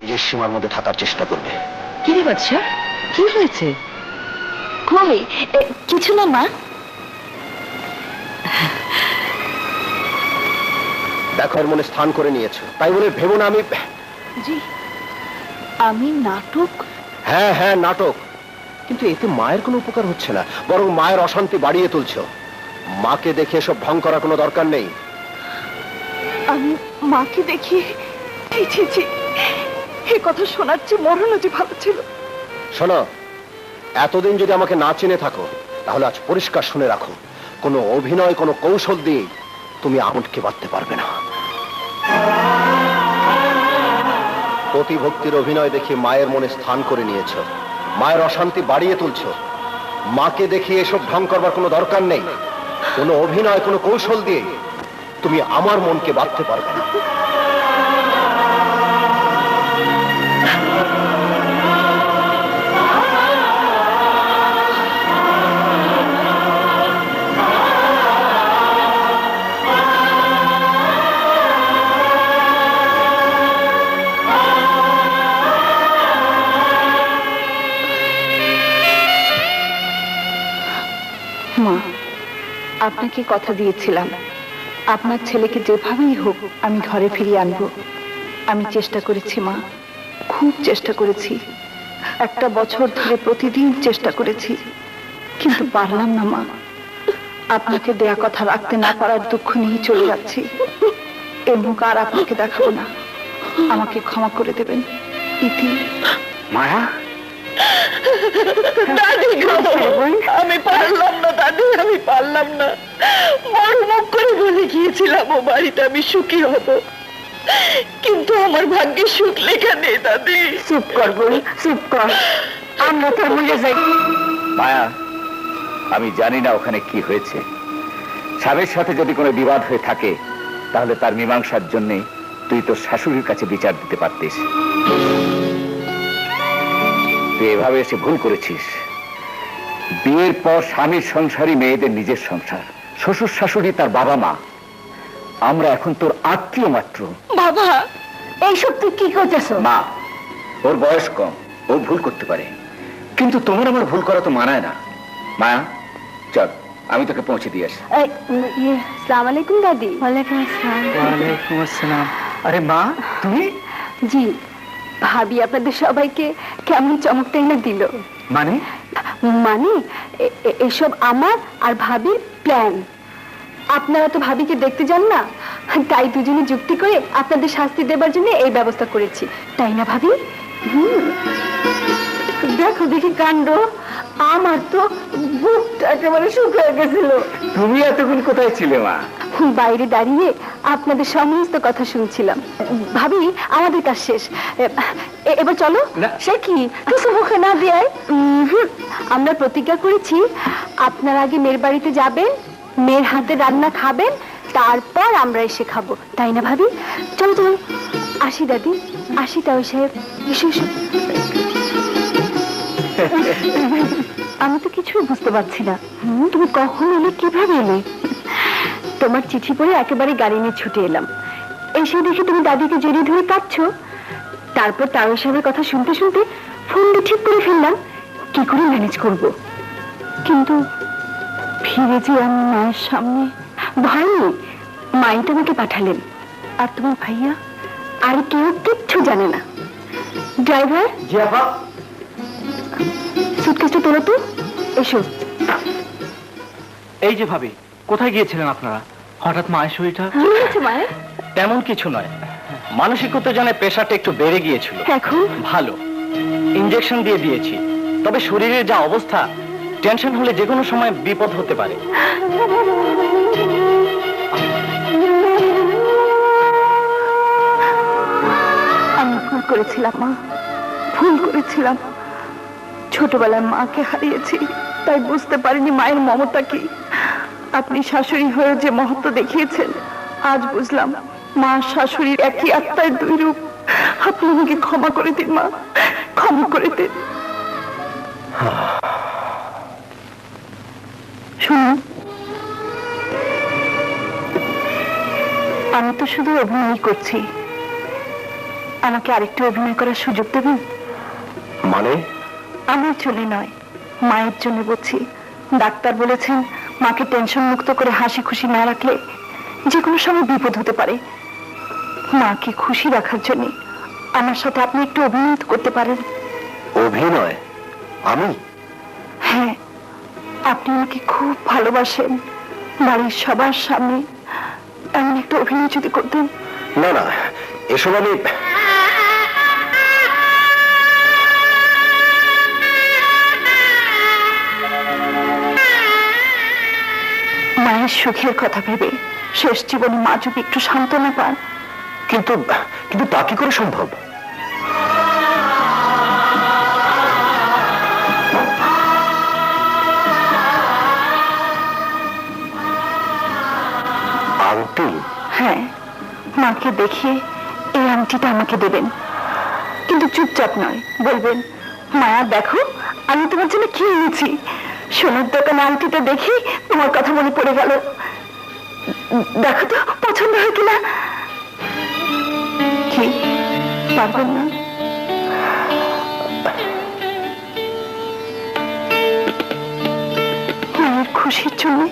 নিজের সীমার মধ্যে থাকার চেষ্টা করবে। কি রে বাচ্চা, কি হয়েছে? কই কিছু না মা। দেখো এর মনে স্থান করে নিয়েছো, তাই বলে ভেবো না আমি। জি, আমি নাটক? হ্যাঁ হ্যাঁ নাটক, কিন্তু এতে মায়ের কোনো উপকার হচ্ছে না, বরং মায়ের অশান্তি বাড়িয়ে তুলছো। মাকে দেখে এসব ঢং করার কোনো দরকার নেই। আমি মাকে দেখি ছি ছি ছি, এ কথা শোনার চেয়ে মরণও যে ভালো ছিল। শোনো, এতদিন যদি আমাকে না চিনে থাকো তাহলে আজ পরিষ্কার শুনে রাখো, কোনো অভিনয় কোনো কৌশল দিয়ে তুমি আমটকে বাঁধতে পারবে না। প্রতিভক্তির অভিনয় দেখে মায়ের মনে স্থান করে নিয়েছ, মায়ের অশান্তি বাড়িয়ে তুলছ। মাকে দেখে এসব ঢং করবার কোনো দরকার নেই। কোনো অভিনয় কোনো কৌশল দিয়ে তুমি আমার মনকে বাঁধতে পারবে না। মা, আপনাকে কথা দিয়েছিলাম আপনার ছেলেকে যেভাবেই হোক আমি ঘরে ফিরিয়ে আনবো। আমি চেষ্টা করেছি মা, খুব চেষ্টা করেছি। একটা বছর ধরে প্রতিদিন চেষ্টা করেছি, কিন্তু পারলাম না মা। আপনাকে দেয়া কথা রাখতে না পারার দুঃখ নিয়ে চলে যাচ্ছি। এ মুখ আর আপনাকে দেখাবো না, আমাকে ক্ষমা করে দেবেন। ইতি। মায়া, দাদি গো, আমি পারলাম না দাদি, আমি পারলাম না। বড় মুখ করে বলে গিয়েছিলাম ও বাড়িতে আমি সুখী হব, কিন্তু আমার ভাগ্যে সুখ লেখা নেই দাদি। চুপ কর বোন, চুপ কর, আমরা তো মরে যাই। মায়া, আমি জানি না ওখানে কি হয়েছে। স্বামীর সাথে যদি কোনো বিবাদ হয়ে থাকে তাহলে তার মীমাংসার জন্য তুই তোর শাশুড়ির কাছে বিচার দিতে পারতিস। তুই এভাবে এসে ভুল করেছিস। বিয়ের পর স্বামীর সংসারই মেয়েদের নিজের সংসার। শ্বশুর শাশুড়ি তার বাবা মা, আমরা এখন তোর আত্মীয় মাত্র। বাবা, এইসব তুই কি করতেছ? মা, ওর বয়স কম, ও ভুল করতে পারে, কিন্তু তোমার আমার ভুল করা তো মানায় না। মায়া, চল আমি তোকে পৌঁছে দিয়ে আসি। আসসালামু আলাইকুম দাদি। ওয়ালাইকুম আসসালাম। ওয়ালাইকুম আসসালাম। আরে মা, তুমি? জি, ভাবি আপনাদের সবাইকে কেমন চমকটাই না দিল। মানে? মানে এসব আমার আর ভাবির প্ল্যান। আপনারা তো ভাবিকে দেখতে যান না, তাই দুজনে যুক্তি করে আপনাদের শাস্তি দেবার জন্য এই ব্যবস্থা করেছি, তাই না ভাবি? দেখো দেখি কাণ্ড, আমার তো বুকটা একেবারে শুকিয়ে গেছিল। তুমি এতক্ষণ কোথায় ছিলে মা? বাইরে দাঁড়িয়ে আপনাদের সমস্ত কথা শুনছিলাম। ভাবি, আমাদের কাজ শেষ, এবার চলো। সে কি কিছু মুখে না দিয়ে? আমরা প্রতিজ্ঞা করেছি আপনার আগে মেয়ের বাড়িতে যাবেন, মেয়ের হাতে রান্না খাবেন, তারপর আমরা এসে খাবো, তাই না ভাবি? চলো চলো, আসি দাদি, আসি। তাও সাহেব, এসো এসো। আমি তো কিছুই বুঝতে পারছি না, তুমি কখন এলে, কিভাবে এলে? তোমার চিঠি পড়ে একেবারে গাড়ি নিয়ে ছুটে এলাম, এসে দেখি তুমি দাদিকে জড়িয়ে ধরে কাঁদছো। তারপর তারও সাহেবের কথা শুনতে শুনতে ফোনটা ঠিক করে ফেললাম কি করে ম্যানেজ করব। কিন্তু ফিরে যে আমি মায়ের সামনে, ভয় নেই, মাই তোমাকে পাঠালেন। আর তোমার ভাইয়া আর কেউ কিচ্ছু জানে না। ড্রাইভার, সুটকেসটা তোলো তো, এসো। এই যে ভাবি, কোথায় গিয়েছিলেন আপনারা? হঠাৎ মায়ের শরীরটা? কি হয়েছে মায়ের? তেমন কিছু নয়, মানসিক উত্তেজনায় প্রেশারটা একটু বেড়ে গিয়েছিল। এখন ভালো, ইনজেকশন দিয়ে দিয়েছি, তবে শরীরের যা অবস্থা, টেনশন হলে যে কোনো সময় বিপদ হতে পারে। আমি ভুল করেছিলাম মা, ভুল করেছিলাম। ছোটবেলায় মাকে হারিয়েছি, তাই বুঝতে পারিনি মায়ের মমতা কি। আপনি শাশুড়ি হয়ে যে মহত্ব দেখিয়েছেন, আজ বুঝলাম মা শাশুড়ির একই আত্মায় দুই রূপ। আপনি আমাকে ক্ষমা করে দিন মা, ক্ষমা করে দিন। শুনুন, আমি তো শুধু অভিনয় করছি, আমাকে আরেকটু অভিনয় করার সুযোগ দেবেন? মানে? আমার জন্য নয়, মায়ের জন্য বলছি। ডাক্তার বলেছেন মাকে টেনশন মুক্ত করে হাসি খুশি না রাখলে যে কোনো সময় বিপদ হতে পারে। মাকে খুশি রাখার জন্য আমার সাথে আপনি একটু অভিনয় করতে পারেন। অভিনয়? আমি? হ্যাঁ, আপনি আমাকে খুব ভালোবাসেন, বাড়ির সবার সামনে এমন একটা অভিনয় যদি করতেন। না না, এসব আমি মায়ের সুখের কথা ভেবে শেষ জীবনে মা যদি একটু সান্ত্বনা পান। কিন্তু কিন্তু তা কি করে সম্ভব? আংটি? হ্যাঁ, মাকে দেখিয়ে এই আংটিটা আমাকে দেবেন, কিন্তু চুপচাপ নয়, বলবেন মায়া দেখো আমি তোমার জন্য কি এনেছি। সোনার দোকানে আংটিটা দেখি তোমার কথা মনে পড়ে গেল, দেখো তো পছন্দ হয় কিনা। কি পারবেন না? মায়ের খুশির জন্য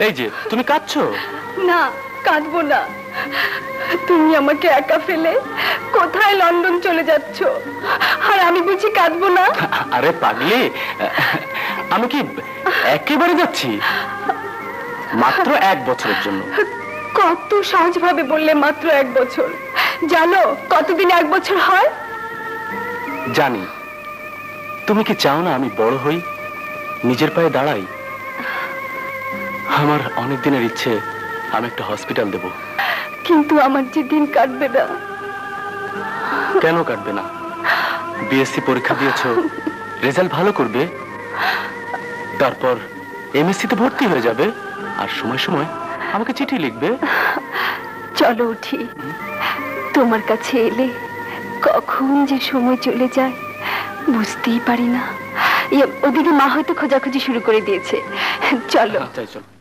এই যে তুমি কাঁদছো? না, কাঁদবো না। তুমি আমাকে একা ফেলে কোথায় লন্ডন চলে যাচ্ছ, আর আমি বুঝি কাঁদবো না? আরে পাগলি, আমি কি একেবারে যাচ্ছি? মাত্র 1 বছরের জন্য। কত সহজভাবে বললে মাত্র 1 বছর। জানো কতদিন 1 বছর হয়? জানি। তুমি কি চাও না আমি বড় হই, নিজের পায়ে দাঁড়াই? আমার অনেক দিনের ইচ্ছে আমি একটা হসপিটাল দেব। কিন্তু আমার যে দিন কাটবে না। কেন কাটবে না? বিএসসি পরীক্ষা দিয়েছো, রেজাল্ট ভালো করবে, তারপর এমএসসি তে ভর্তি হয়ে যাবে, আর সময় সময় আমাকে চিঠি লিখবে। চলো উঠি। তোমার কাছে এলে কখন যে সময় চলে যায় বুঝতেই পারি না। ওদিকে মা হয়তো খোঁজাখুঁজি শুরু করে দিয়েছে। চলো। তাই চলো।